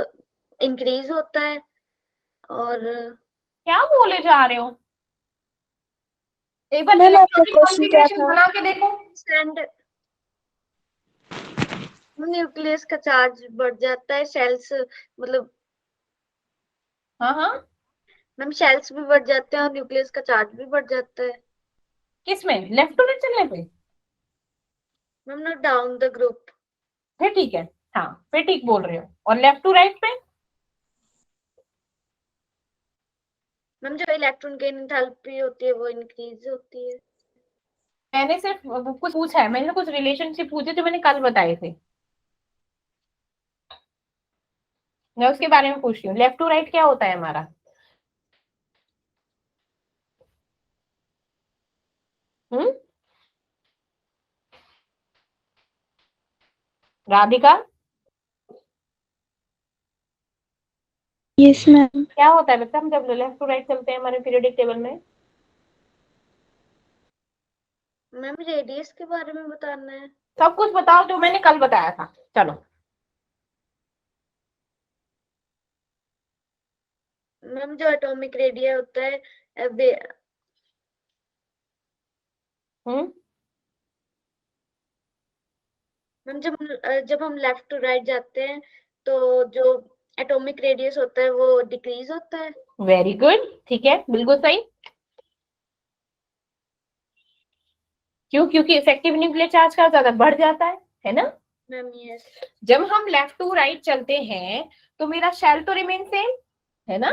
increase होता है और क्या बोले जा रहे हो? एक बार मैम आपका इलेक्ट्रॉनिक क्वेश्चन क्या कॉन्फ़िगरेशन था? बना के देखो। एंड न्यूक्लियस का चार्ज बढ़ जाता है, सेल्स मतलब हाँ हाँ, मैम सेल्स भी बढ़ जाते हैं और न्यूक्लियस का चार्ज भी बढ़ जाता है। किसमें? लेफ्ट टू राइट चलने पे? मैम ना डाउन द ग्रुप। फिर ठीक है, हाँ फिर ठीक बोल रहे हो। और लेफ्ट टू राइट पे? मैम जो इलेक्ट्रॉन गेन एंथैल्पी होती है वो इंक्रीज होती है। मैंने सिर्फ कुछ पूछा है, मैंने कुछ रिलेशनशिप पूछे जो मैंने कल बताए थे, मैं उसके बारे में पूछ रही हूँ। लेफ्ट टू राइट क्या होता है हमारा? हम्म, राधिका, Yes मैम. क्या होता है बच्चा हम जब लेफ्ट टू राइट चलते हैं हमारे पीरियोडिक टेबल में? मैम रेडियस के बारे में बताना है। सब कुछ बताओ जो मैंने कल बताया था। चलो। मैम जो एटॉमिक रेडियस होता है हम्म, मैम जब हम लेफ्ट टू राइट जाते हैं तो जो एटॉमिक रेडियस होता है वो डिक्रीज होता है। वेरी गुड, ठीक है, बिल्कुल सही। क्यों? क्योंकि इफेक्टिव न्यूक्लियर चार्ज का ज्यादा बढ़ जाता है ना? Ma'am yes. जब हम लेफ्ट टू राइट चलते हैं तो मेरा शेल तो रिमेन सेम है ना,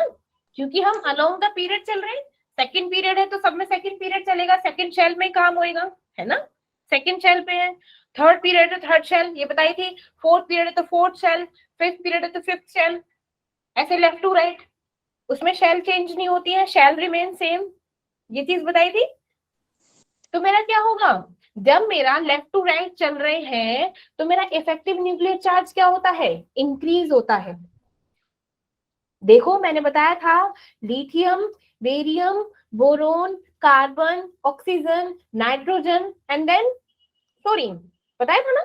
क्योंकि हम अलोंग द पीरियड चल रहे हैं। सेकंड पीरियड है तो सब में सेकंड पीरियड चलेगा, सेकंड शेल में काम होएगा, है ना? सेकंड शेल पे है। थर्ड पीरियड है थर्ड शेल, ये बताई थी। फोर्थ पीरियड है तो फोर्थ शेल, फिफ्थ पीरियड है तो फिफ्थ शेल, ऐसे लेफ्ट टू राइट। उसमें शेल चेंज नहीं होती है, शेल रिमेन सेम, ये चीज बताई थी। तो मेरा क्या होगा? जब मेरा लेफ्ट टू राइट चल रहे हैं तो मेरा इफेक्टिव न्यूक्लियर चार्ज क्या होता है? इंक्रीज होता है। देखो मैंने बताया था, lithium, barium, boron, carbon, oxygen, nitrogen and then fluorine, बताया था ना?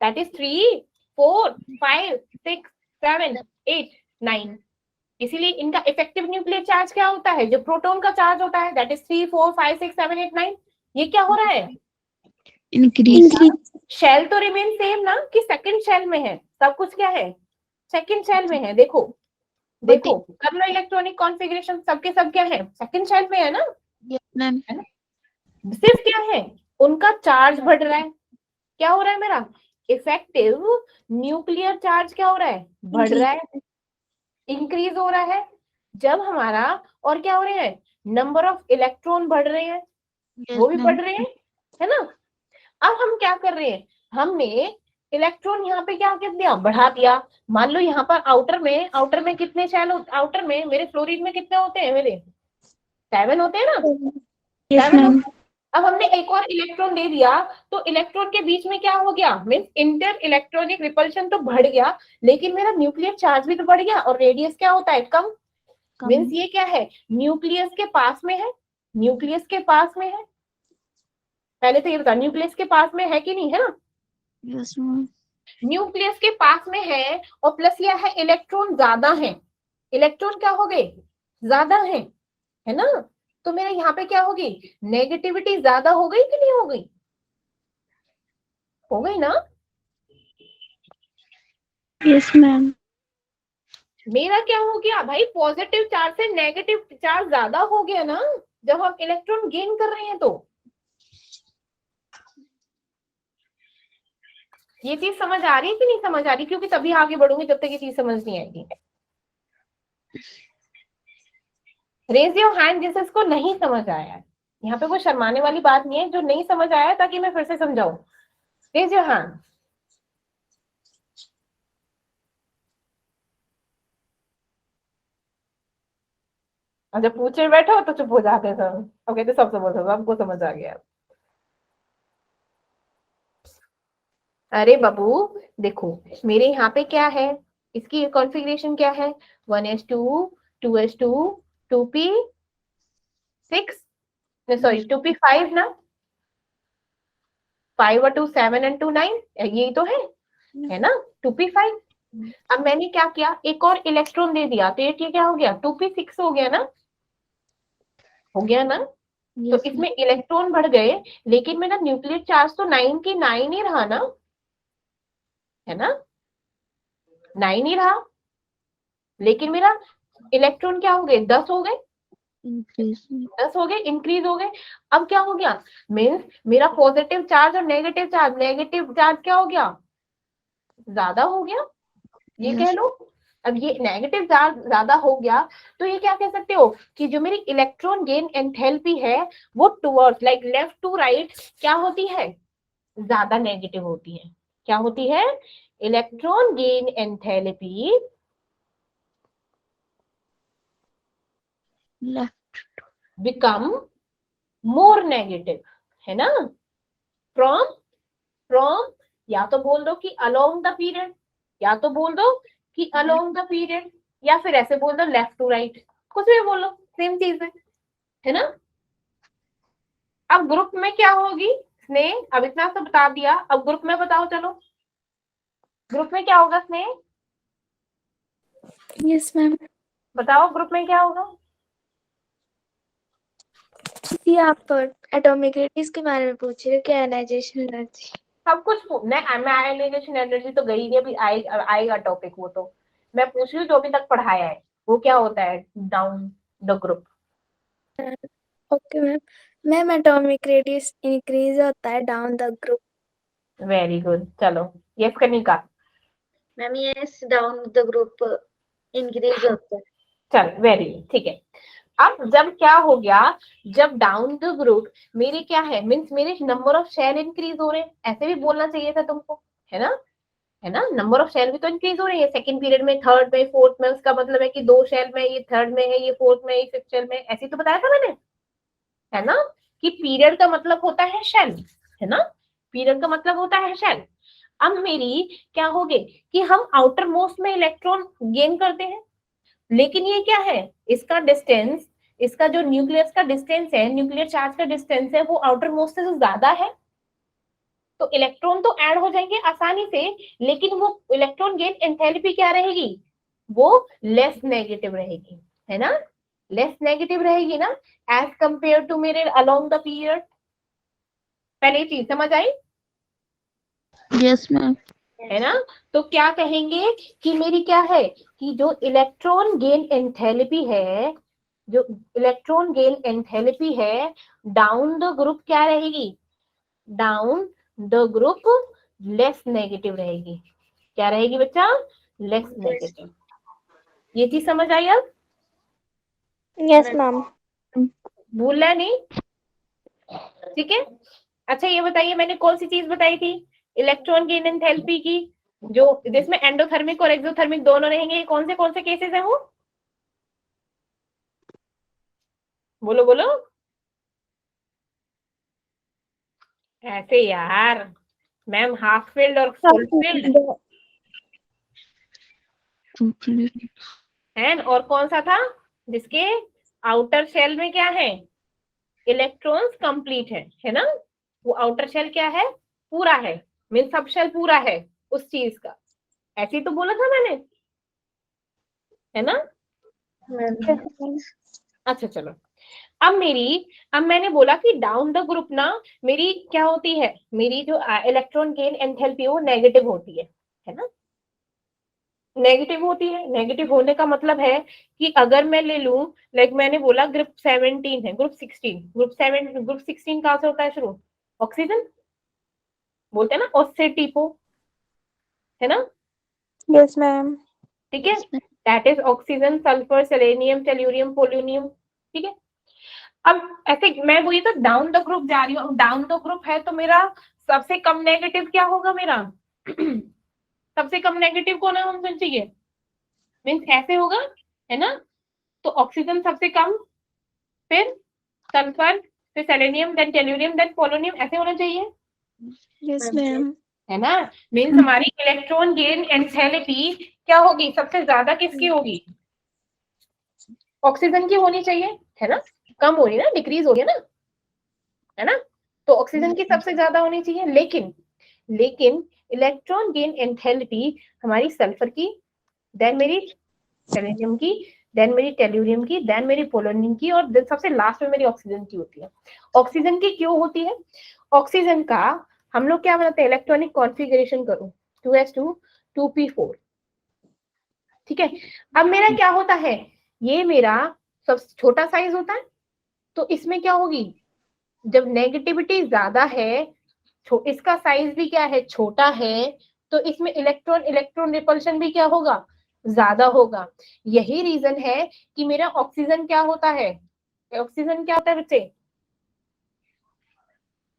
That is 3 4 5 6 7 8 9। इसीलिए इनका इफेक्टिव न्यूक्लियर चार्ज क्या होता है? जो प्रोटॉन का चार्ज होता है, दैट इज 3 4 5 6 7 8 9। ये क्या हो रहा है? Increase. शेल तो रिमेन सेम ना, कि सेकंड शेल में है सब कुछ? क्या है? सेकंड शेल में है। देखो देखो, कर लो इलेक्ट्रॉनिक कॉन्फ़िगरेशन, सबके सब क्या है? सेकंड शेल में है ना? Yes ma'am. है ना? सिर्फ क्या है, उनका चार्ज बढ़ रहा है। क्या हो रहा है मेरा? इफेक्टिव न्यूक्लियर चार्ज क्या हो रहा है? बढ़ रहा है, इंक्रीज हो रहा है। जब हमारा और क्या हो रहे हैं? नंबर ऑफ इलेक्ट्रॉन बढ़ रहे हैं, वो भी बढ़ रहे हैं, है ना? अब हम क्या कर रहे हैं? हमने इलेक्ट्रॉन यहाँ पे क्या कर दिया? बढ़ा दिया। मान लो यहाँ पर आउटर में कितने शेल आउटर में मेरे फ्लोरीन में कितने होते हैं? मेरे 7 होते हैं ना? Yes 7 ma'am. अब हमने एक और इलेक्ट्रॉन दे दिया तो इलेक्ट्रॉन के बीच में क्या हो गया? मीन्स इंटर इलेक्ट्रॉनिक रिपल्शन तो बढ़ गया, लेकिन मेरा न्यूक्लियर चार्ज भी तो बढ़ गया और रेडियस क्या होता है? कम। मीन्स ये क्या है? न्यूक्लियस के पास में है, न्यूक्लियस के पास में है। पहले तो ये बता, न्यूक्लियस के पास में है कि नहीं, है ना? Yes ma'am. न्यूक्लियस के पास में है और प्लस यह है इलेक्ट्रॉन ज्यादा है। इलेक्ट्रॉन क्या हो गए? ज्यादा है ना? तो मेरा यहाँ पे क्या होगी? नेगेटिविटी ज्यादा हो गई कि नहीं हो गई? हो गई ना? Yes ma'am. मेरा क्या हो गया भाई? पॉजिटिव चार्ज से नेगेटिव चार्ज ज्यादा हो गया ना? जब हम इलेक्ट्रॉन गेन कर रहे हैं तो ये चीज समझ आ रही है कि नहीं समझ आ रही? क्योंकि तभी आगे बढ़ूंगी जब तक ये चीज समझ नहीं आएगी। रेज योर हैंड जिसे इसको नहीं समझ आया है। यहाँ पे कोई शर्माने वाली बात नहीं है, जो नहीं समझ आया ताकि मैं फिर से समझाऊं। Raise your hand. और जब पूछे बैठो तो चुप हो जाते हैं सब। अब कहते सब समझ सबको समझ आ गया। अरे बाबू देखो, मेरे यहाँ पे क्या है, इसकी कॉन्फ़िगरेशन क्या है, 1s2 2s2 2p6 sorry 2p5 ना, 5 और 2 7 and 2 9, यही तो है ना 2p5। अब मैंने क्या किया, एक और इलेक्ट्रॉन दे दिया तो ये क्या हो गया 2p6 हो गया ना, हो गया ना। तो इसमें इलेक्ट्रॉन बढ़ गए, लेकिन मेरा न्यूक्लियर चार्ज तो 9 की 9 ही रहा ना, है ना, 9 ही रहा, लेकिन मेरा इलेक्ट्रॉन क्या हो गए 10 हो गए, 10 हो गए, इंक्रीज हो गए। अब क्या हो गया, मीन्स मेरा पॉजिटिव चार्ज और नेगेटिव चार्ज क्या हो गया, ज्यादा हो गया, ये कह लो। अब ये नेगेटिव चार्ज ज्यादा हो गया तो ये क्या कह सकते हो कि जो मेरी इलेक्ट्रॉन गेन एंथैल्पी है वो towards like left to right क्या होती है, ज्यादा नेगेटिव होती है। क्या होती है, electron gain enthalpy become more negative, है ना, फ्रॉम या तो बोल दो कि अलोंग द पीरियड, या तो बोल दो कि अलोंग द पीरियड, या फिर ऐसे बोल दो लेफ्ट टू राइट, कुछ भी बोलो सेम चीज है ना। अब ग्रुप में क्या होगी स्नेह, अब इतना तो बता दिया, अब ग्रुप में बताओ चलो, ग्रुप में क्या होगा स्नेह, यस मैम। बताओ ग्रुप में क्या होगा। जी आप एटॉमिक रेडियस के बारे में पूछ रहे हो, क्या आयनाइजेशन एनर्जी? सब कुछ मैं आयनाइजेशन एनर्जी तो गई नहीं, अभी आएगा टॉपिक, वो तो मैं पूछ रही हूँ जो अभी तक पढ़ाया है वो क्या होता है down the group. Okay ma'am. Ma'am atomic radius increase होता है down the group. Very good, चलो yes Kanika. Ma'am yes down the group increase होता है। चल वेरी ठीक है। अब जब क्या हो गया, जब डाउन द ग्रुप मेरे क्या है, मीन्स मेरे नंबर ऑफ शेल इंक्रीज हो रहे हैं, ऐसे भी बोलना चाहिए था तुमको, है ना, है ना, नंबर ऑफ शेल भी तो इंक्रीज हो रही है सेकंड पीरियड में, थर्ड में, फोर्थ में, उसका मतलब है कि 2 शेल में, ये थर्ड में है, ये फोर्थ में, ये फिफ्थ शेल में, ऐसे तो बताया था मैंने, है ना, कि पीरियड का मतलब होता है शेल, है ना, पीरियड का मतलब होता है शेल। अब मेरी क्या हो गई कि हम आउटर मोस्ट में इलेक्ट्रॉन गेन करते हैं, लेकिन ये क्या है, इसका डिस्टेंस, इसका जो न्यूक्लियस का डिस्टेंस है, न्यूक्लियर चार्ज का डिस्टेंस है, वो आउटर मोस्ट से ज्यादा है, तो इलेक्ट्रॉन तो ऐड हो जाएंगे आसानी से, लेकिन वो इलेक्ट्रॉन गेन एंथैल्पी क्या रहेगी, वो लेस नेगेटिव रहेगी, है ना, लेस नेगेटिव रहेगी ना, एज कंपेयर टू मेरे अलोंग द पीरियड। पहले ये चीज समझ आई, यस मैम। है ना। तो क्या कहेंगे कि मेरी क्या है कि जो इलेक्ट्रॉन गेन एंथैल्पी है, जो इलेक्ट्रॉन गेन एंथैल्पी है डाउन द ग्रुप क्या रहेगी, down the group less negative रहेगी। क्या रहेगी बच्चा, लेस नेगेटिव। ये चीज समझ आई अब, यस मैम। भूलना नहीं, ठीक है। अच्छा ये बताइए मैंने कौन सी चीज बताई थी इलेक्ट्रॉन गेन एंथैल्पी की, जो जिसमें एंडोथर्मिक और एक्सोथर्मिक दोनों रहेंगे, कौन से केसेस है वो, बोलो बोलो ऐसे यार, मैम हाफ फिल्ड और फुल फिल्ड है, और कौन सा था जिसके आउटर शेल में क्या है, इलेक्ट्रॉन्स कंप्लीट है ना, वो आउटर शेल क्या है, पूरा है, मीन सब शेल पूरा है उस चीज का, ऐसे ही तो बोला था मैंने, है ना। अच्छा चलो, अब मैंने बोला कि डाउन द ग्रुप ना मेरी क्या होती है, मेरी जो इलेक्ट्रॉन गेन एंथैल्पी वो नेगेटिव होती है ना। नेगेटिव होती है। नेगेटिव होने का मतलब है कि अगर मैं ले लूं, लाइक मैंने बोला ग्रुप 17 है, ग्रुप 16, ग्रुप 16 कहां से होता है शुरू? ऑक्सीजन, बोलते हैं ना ऑक्सीटिपो, है ना? Yes, ma'am. ठीक है, that is oxygen, sulphur, selenium, tellurium, polonium. ठीक है, अब ऐसे मैं वही तो डाउन द ग्रुप जा रही हूँ, डाउन द ग्रुप है तो मेरा सबसे कम नेगेटिव क्या होगा मेरा? सबसे कम नेगेटिव कौन होना चाहिए? मीन्स ऐसे होगा, है ना? तो ऑक्सीजन सबसे कम, फिर सल्फर, फिर selenium, then tellurium, then polonium, ऐसे होना चाहिए, Yes, ma'am. है ना? मीन्स हमारी इलेक्ट्रॉन गेन एंथैल्पी क्या होगी? सबसे ज्यादा किसकी होगी? ऑक्सीजन की होनी चाहिए, है ना? कम हो रही है ना, डिक्रीज हो रही है ना? तो ऑक्सीजन की सबसे ज्यादा होनी चाहिए, लेकिन इलेक्ट्रॉन गेन एंथैल्पी हमारी सल्फर की, देन मेरी सेलेनियम की, देन मेरी टेल्यूरियम की, देन मेरी पोलोनियम की, और देन सबसे लास्ट में मेरी ऑक्सीजन की होती है। ऑक्सीजन की क्यों होती है? ऑक्सीजन का हम लोग क्या बनाते हैं? इलेक्ट्रॉनिक कॉन्फ़िगरेशन करो 2s2 2p4। ठीक है, अब मेरा क्या होता है? ये मेरा सब छोटा साइज होता है, तो इसमें क्या होगी? जब नेगेटिविटी ज्यादा है, इसका साइज भी क्या है? छोटा है, तो इसमें इलेक्ट्रॉन इलेक्ट्रॉन रिपल्शन भी क्या होगा? ज्यादा होगा। यही रीजन है कि मेरा ऑक्सीजन क्या होता है? ऑक्सीजन क्या होता है बच्चे?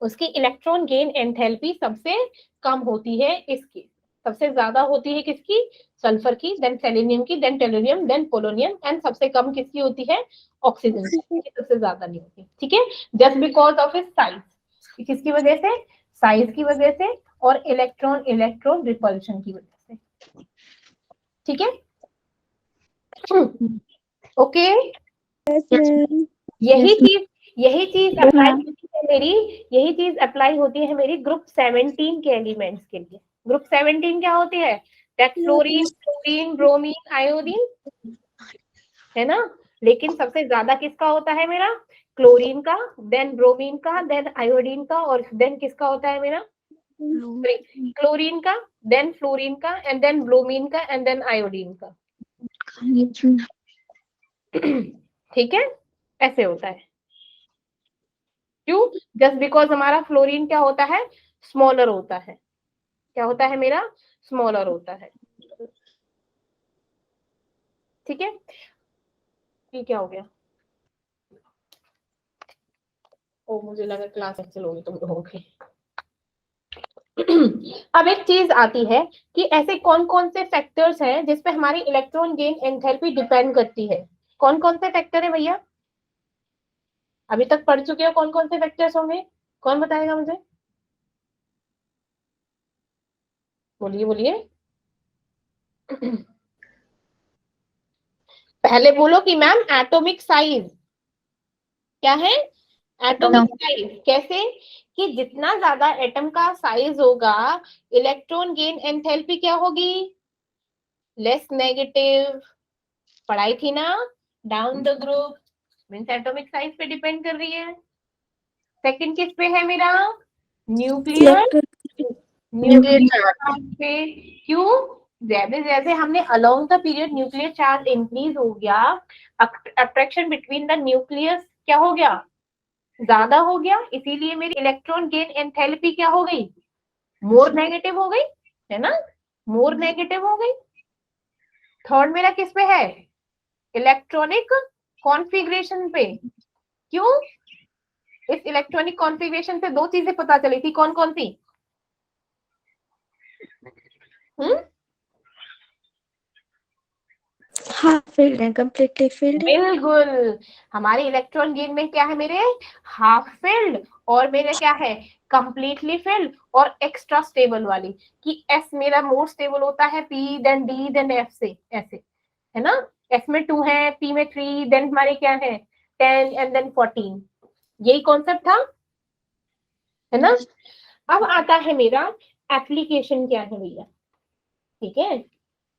उसकी इलेक्ट्रॉन गेन एंथैल्पी सबसे कम होती है, इसकी सबसे ज्यादा होती है किसकी? सल्फर की, देन सेलेनियम की, then tellurium, then polonium, and सबसे कम किसकी होती है? ऑक्सीजन की, सबसे ज्यादा नहीं होती। ठीक है, just because of is size, किसकी वजह से? साइज की वजह से और इलेक्ट्रॉन इलेक्ट्रॉन रिपल्शन की वजह से। ठीक है, ओके। Yes, ma'am. यही चीज अप्लाई होती है मेरी, यही चीज अप्लाई होती है मेरी ग्रुप 17 के एलिमेंट्स के लिए। ग्रुप 17 क्या होती है? फ्लोरीन, क्लोरीन, ब्रोमीन, आयोडीन, है ना? लेकिन सबसे ज्यादा किसका होता है मेरा? क्लोरीन का, देन ब्रोमीन का, देन आयोडीन का, और देन किसका होता है मेरा? क्लोरीन का, देन फ्लोरीन का, एंड देन ब्रोमीन का, एंड देन आयोडीन का। ठीक है, ऐसे होता है। क्यों? जस्ट बिकॉज हमारा फ्लोरीन क्या होता है? स्मॉलर होता है। क्या होता है मेरा? स्मॉलर होता है। ठीक है, ये क्या हो गया? ओ, मुझे लगा क्लास कैंसिल होगी तुम लोगों की। अब एक चीज आती है कि ऐसे कौन कौन से फैक्टर्स हैं जिसपे हमारी इलेक्ट्रॉन गेन एंथैल्पी डिपेंड करती है? कौन कौन से फैक्टर है भैया? अभी तक पढ़ चुके हो कौन कौन से फैक्टर्स होंगे? कौन बताएगा मुझे? बोलिए बोलिए। पहले बोलो कि मैम एटॉमिक साइज क्या है? एटॉमिक साइज कैसे? कि जितना ज्यादा एटम का साइज होगा, इलेक्ट्रॉन गेन एंथैल्पी क्या होगी? Less negative. पढ़ाई थी ना, down the group means atomic size पे डिपेंड कर रही है। सेकंड किस पे है मेरा? न्यूक्लियर चार्ज पे। क्यों? जैसे जैसे हमने along the period nuclear charge increase हो गया, अट्रैक्शन बिटवीन द न्यूक्लियस क्या हो गया? ज्यादा हो गया, इसीलिए मेरी इलेक्ट्रॉन गेन एंथैल्पी क्या हो गई? मोर नेगेटिव हो गई, है ना? मोर नेगेटिव हो गई। थर्ड मेरा किस पे है? इलेक्ट्रॉनिक कॉन्फ़िगरेशन पे। क्यों? इस इलेक्ट्रॉनिक कॉन्फ़िगरेशन से दो चीजें पता चली थी, कौन कौन सी? Half filled and completely filled. बिल्कुल, हमारे इलेक्ट्रॉन गेन में क्या है मेरे? हाफ फिल्ड, और मेरे क्या है? कंप्लीटली फिल्ड, और एक्स्ट्रा स्टेबल वाली। कि एस मेरा मोर स्टेबल होता है, p then d then f से, ऐसे, है ना? एस में 2 है, पी में 3, देन हमारे क्या है? 10 एंड देन 14। यही कॉन्सेप्ट था, है ना? अब आता है मेरा एप्लीकेशन क्या है भैया। ठीक है,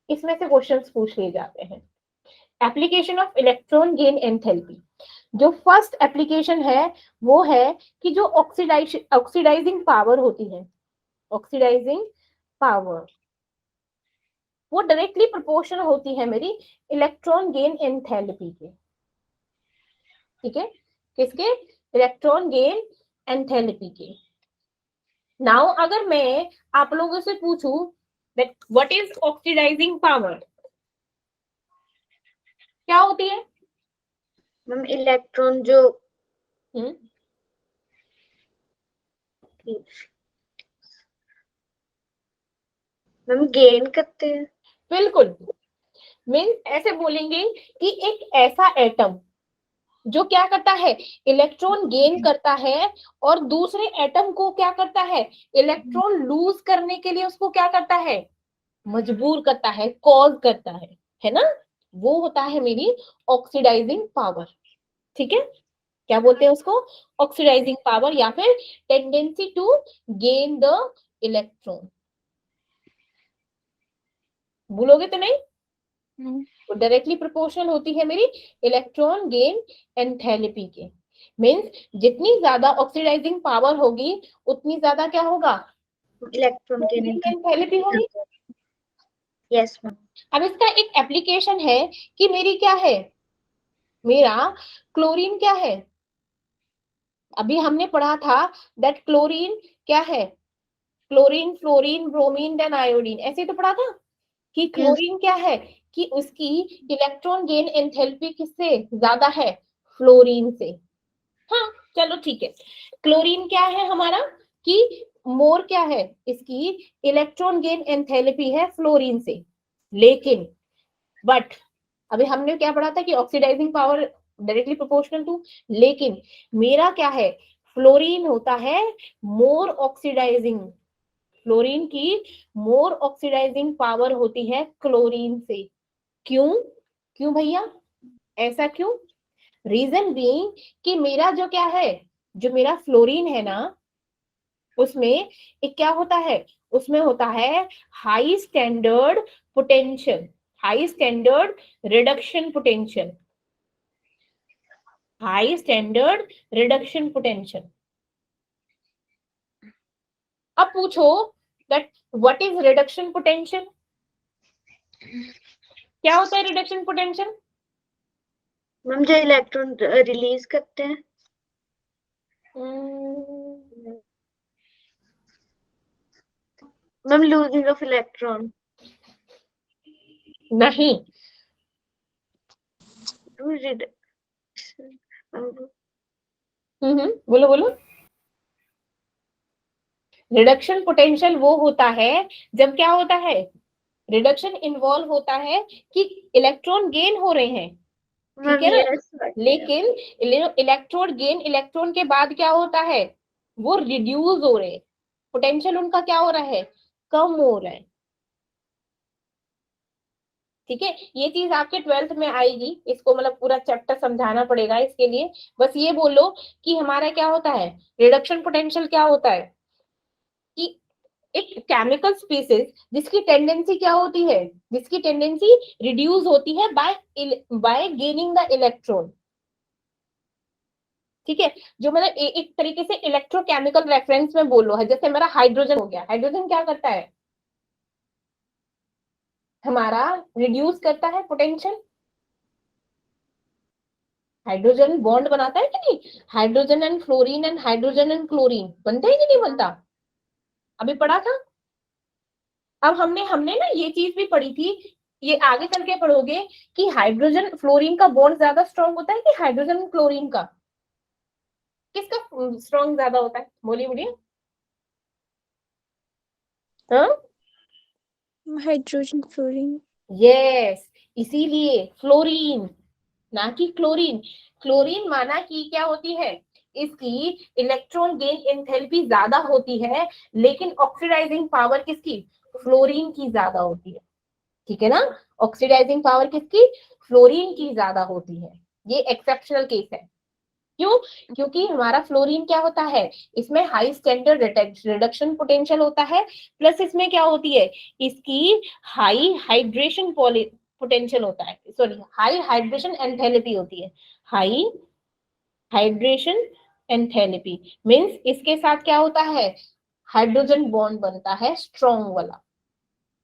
इसमें से क्वेश्चंस पूछ लिए जाते हैं। Application of electron gain enthalpy. जो फर्स्ट एप्लीकेशन है वो है कि जो ऑक्सीडाइजिंग पावर होती है, ऑक्सीडाइजिंग पावर, वो डायरेक्टली प्रोपोर्शनल होती है मेरी इलेक्ट्रॉन गेन एंथैल्पी के। ठीक है, किसके? इलेक्ट्रॉन गेन एंथैल्पी के। नाउ अगर मैं आप लोगों से पूछूं that what is oxidising power, क्या होती है? मैम इलेक्ट्रॉन जो मैम गेन करते हैं। बिल्कुल, मीन्स ऐसे बोलेंगे कि एक ऐसा एटम जो क्या करता है, इलेक्ट्रॉन गेन करता है, और दूसरे एटम को क्या करता है, इलेक्ट्रॉन लूज करने के लिए उसको क्या करता है, मजबूर करता है, कॉज करता है ना? वो होता है मेरी ऑक्सीडाइजिंग पावर। ठीक है, क्या बोलते हैं उसको? ऑक्सीडाइजिंग पावर, या फिर tendency to gain the electron. भूलोगे तो नहीं? वो डायरेक्टली प्रोपोर्शनल होती है मेरी इलेक्ट्रॉन गेन एंथैल्पी के। मींस जितनी ज्यादा ऑक्सीडाइजिंग पावर होगी उतनी ज्यादा क्या होगा, इलेक्ट्रॉन गेन एंथैल्पी होगी। Yes ma'am. अब इसका एक एप्लीकेशन है कि मेरी क्या है, मेरा क्लोरीन क्या है, अभी हमने पढ़ा था दैट क्लोरीन क्या है, chlorine, fluorine, bromine then iodine, ऐसे तो पढ़ा था कि क्लोरीन क्या है, कि उसकी इलेक्ट्रॉन गेन एंथैल्पी किससे ज्यादा है, फ्लोरीन से। हाँ चलो ठीक है, क्लोरीन क्या है हमारा, कि मोर क्या है, इसकी इलेक्ट्रॉन गेन एंथैल्पी है फ्लोरीन से। लेकिन बट अभी हमने क्या पढ़ा था कि oxidising power directly proportional to, लेकिन मेरा क्या है, फ्लोरीन होता है मोर ऑक्सीडाइजिंग, फ्लोरीन की मोर ऑक्सीडाइजिंग पावर होती है क्लोरीन से। क्यों? क्यों भैया, ऐसा क्यों? रीजन बीइंग कि मेरा जो क्या है, जो मेरा फ्लोरीन है ना, उसमें एक क्या होता है, उसमें होता है high standard potential, high standard reduction potential, high standard reduction potential. अब पूछो that what is reduction potential, क्या होता है रिडक्शन पोटेंशियल? मैम जो इलेक्ट्रॉन रिलीज करते हैं। Ma'am losing of electron. नहीं, बोलो बोलो। रिडक्शन पोटेंशियल वो होता है जब क्या होता है, रिडक्शन इन्वॉल्व होता है कि इलेक्ट्रॉन गेन हो रहे हैं, ठीक है ना, लेकिन इलेक्ट्रॉन गेन, इलेक्ट्रॉन के बाद क्या होता है, वो रिड्यूस हो रहे हैं, पोटेंशियल उनका क्या हो रहा है, कम हो रहा है। ठीक है, ये चीज आपके 12th में आएगी, इसको मतलब पूरा चैप्टर समझाना पड़ेगा, इसके लिए बस ये बोलो कि हमारा क्या होता है, रिडक्शन पोटेंशियल क्या होता है, कि एक केमिकल स्पीसीज जिसकी टेंडेंसी क्या होती है, जिसकी टेंडेंसी रिड्यूस होती है बाय गेनिंग द इलेक्ट्रॉन। ठीक है, जो मतलब एक तरीके से इलेक्ट्रोकेमिकल रेफरेंस में बोलो है, जैसे मेरा हाइड्रोजन हो गया, हाइड्रोजन क्या करता है, हमारा रिड्यूस करता है पोटेंशियल, हाइड्रोजन बॉन्ड बनाता है कि नहीं, hydrogen and fluorine and hydrogen and chlorine बनता है कि नहीं बनता, अभी पढ़ा था। अब हमने हमने ना ये चीज भी पढ़ी थी, ये आगे चल के पढ़ोगे कि हाइड्रोजन फ्लोरीन का बॉन्ड ज्यादा स्ट्रॉन्ग होता है कि हाइड्रोजन क्लोरीन का, किसका स्ट्रॉन्ग ज्यादा होता है, बोलिए बोलिए। हाँ हाइड्रोजन फ्लोरीन। यस, इसीलिए फ्लोरीन ना कि क्लोरीन। क्लोरीन माना कि क्या होती है, इसकी इलेक्ट्रॉन गेन एंथैल्पी ज्यादा होती है, लेकिन ऑक्सीडाइजिंग पावर किसकी, फ्लोरीन की ज्यादा होती है। ठीक है ना, ऑक्सीडाइजिंग पावर किसकी, फ्लोरीन की ज्यादा होती है। ये एक्सेप्शनल केस है। क्यों? क्योंकि हमारा फ्लोरीन क्या होता है, इसमें हाई स्टैंडर्ड रिडक्शन पोटेंशियल होता है, प्लस इसमें क्या होती है, इसकी हाई हाइड्रेशन पोटेंशियल होता है, सॉरी हाई हाइड्रेशन एंथैल्पी होती है, हाई हाइड्रेशन एंथैल्पी। मींस इसके साथ क्या होता है, हाइड्रोजन बॉन्ड बनता है स्ट्रॉन्ग वाला।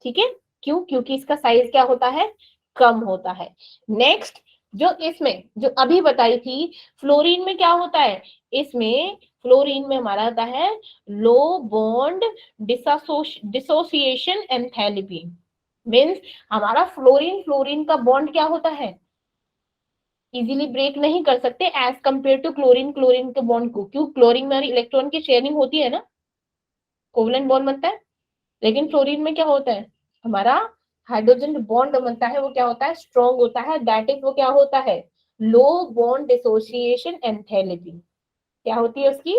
ठीक है, क्यों? क्योंकि इसका साइज क्या होता है? कम होता है। नेक्स्ट, जो इसमें जो अभी बताई थी फ्लोरीन में क्या होता है? इसमें फ्लोरीन में हमारा आता है low bond dissociation enthalpy. Means हमारा फ्लोरीन फ्लोरीन का बॉन्ड क्या होता है? इजीली ब्रेक नहीं कर सकते as compare to chlorine chlorine के बॉन्ड को। क्यों? क्लोरीन में इलेक्ट्रॉन की शेयरिंग होती है ना, कोवलेंट बॉन्ड बनता है, लेकिन फ्लोरीन में क्या होता है? हमारा हाइड्रोजन बॉन्ड बनता है, वो क्या होता है? स्ट्रॉन्ग होता है। दैट इज वो क्या होता है? Low bond dissociation enthalpy. क्या होती है उसकी?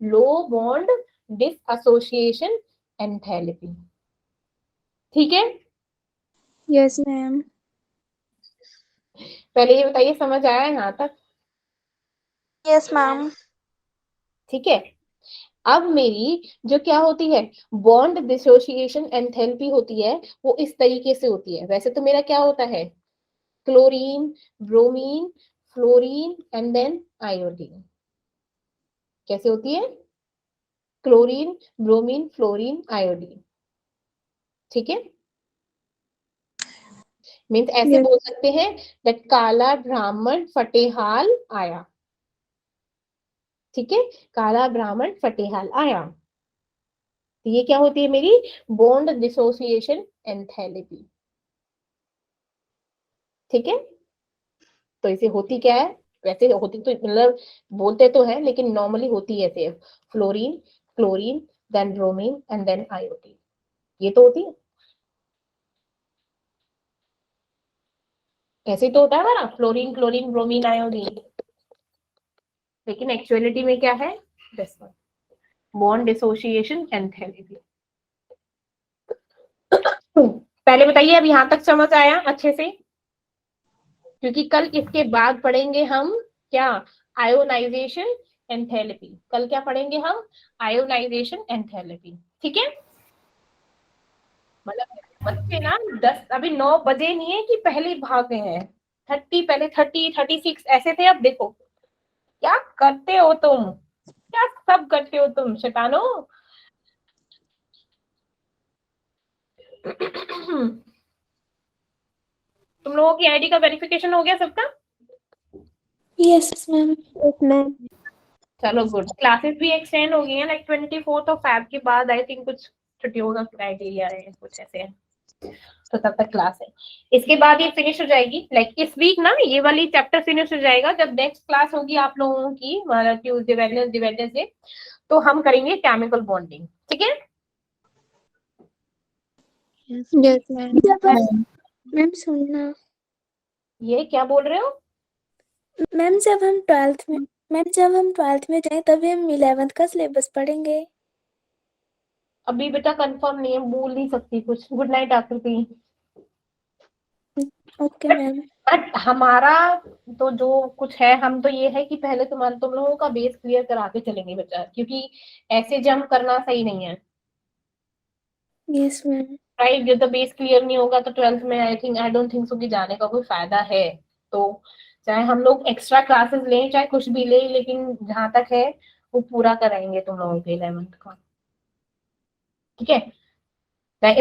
लो बॉन्ड डिसोसिएशन एंथैल्पी। ठीक है, यस मैम। पहले ये बताइए समझ आया यहाँ तक? Yes ma'am. ठीक है, अब मेरी जो क्या होती है बॉन्ड डिसोसिएशन एंथैल्पी होती है, वो इस तरीके से होती है। वैसे तो मेरा क्या होता है? Chlorine, bromine, fluorine and then iodine. कैसे होती है? Chlorine, bromine, fluorine, iodine. ठीक है, मीन्स ऐसे Yes. बोल सकते हैं दैट काला ब्राह्मण फटेहाल आया। ठीक है, काला ब्राह्मण फटेहाल आया। तो ये क्या होती है मेरी? Bond dissociation enthalpy. ठीक है, तो इसे होती क्या है? वैसे होती तो मतलब बोलते तो है, लेकिन नॉर्मली होती है ऐसे, fluorine, chlorine, then bromine and then iodine. ये तो होती है, ऐसे तो होता है हमारा फ्लोरीन क्लोरीन ब्रोमीन आयोडीन। लेकिन एक्चुअलिटी में क्या है? This one, bond dissociation enthalpy. पहले बताइए अब यहां तक समझ आया अच्छे से? क्योंकि कल इसके बाद पढ़ेंगे हम क्या? Ionisation enthalpy. कल क्या पढ़ेंगे हम? Ionisation enthalpy. ठीक है, मतलब बच्चे ना 10 अभी 9 बजे नहीं है कि पहले भाग गए हैं। 30 पहले 30 36 ऐसे थे, अब देखो क्या करते हो तुम, क्या सब करते हो तुम शैतानो। तुम लोगों की आईडी का वेरिफिकेशन हो गया सबका? Yes ma'am. Yes ma'am. चलो गुड। क्लासेस भी एक्सटेंड हो गई हैं, लाइक 24 फैब के बाद आई थिंक कुछ छुट्टियों का क्राइटेरिया है, कुछ ऐसे है, तो तब तक क्लास है। इसके बाद ये फिनिश हो जाएगी, लाइक इस वीक ना ये वाली चैप्टर फिनिश हो जाएगा। जब नेक्स्ट क्लास होगी आप लोगों की ट्यूसडे वेडनेसडे, तो हम करेंगे केमिकल बॉन्डिंग। ठीक है, यस मैम। मैम सुनना। ये क्या बोल रहे हो? मैम जब हम 12th में जाएं तभी हम 11th का सिलेबस पढ़ेंगे। अभी बेटा कंफर्म नहीं है, बोल नहीं सकती कुछ। गुड नाइट आकृति। Okay ma'am. बट हमारा तो जो कुछ है, हम तो ये है कि पहले तुम लोगों का बेस क्लियर करा के चलेंगे बच्चा, क्योंकि ऐसे जंप करना सही नहीं है। Yes ma'am. राइट, जब तक बेस क्लियर नहीं होगा तो 12th में आई डोंट थिंक सो कि जाने का कोई फायदा है। तो चाहे हम लोग एक्स्ट्रा क्लासेस लें चाहे कुछ भी लें, लेकिन जहां तक है वो पूरा कराएंगे तुम लोगों के 11th का। ठीक है, मैं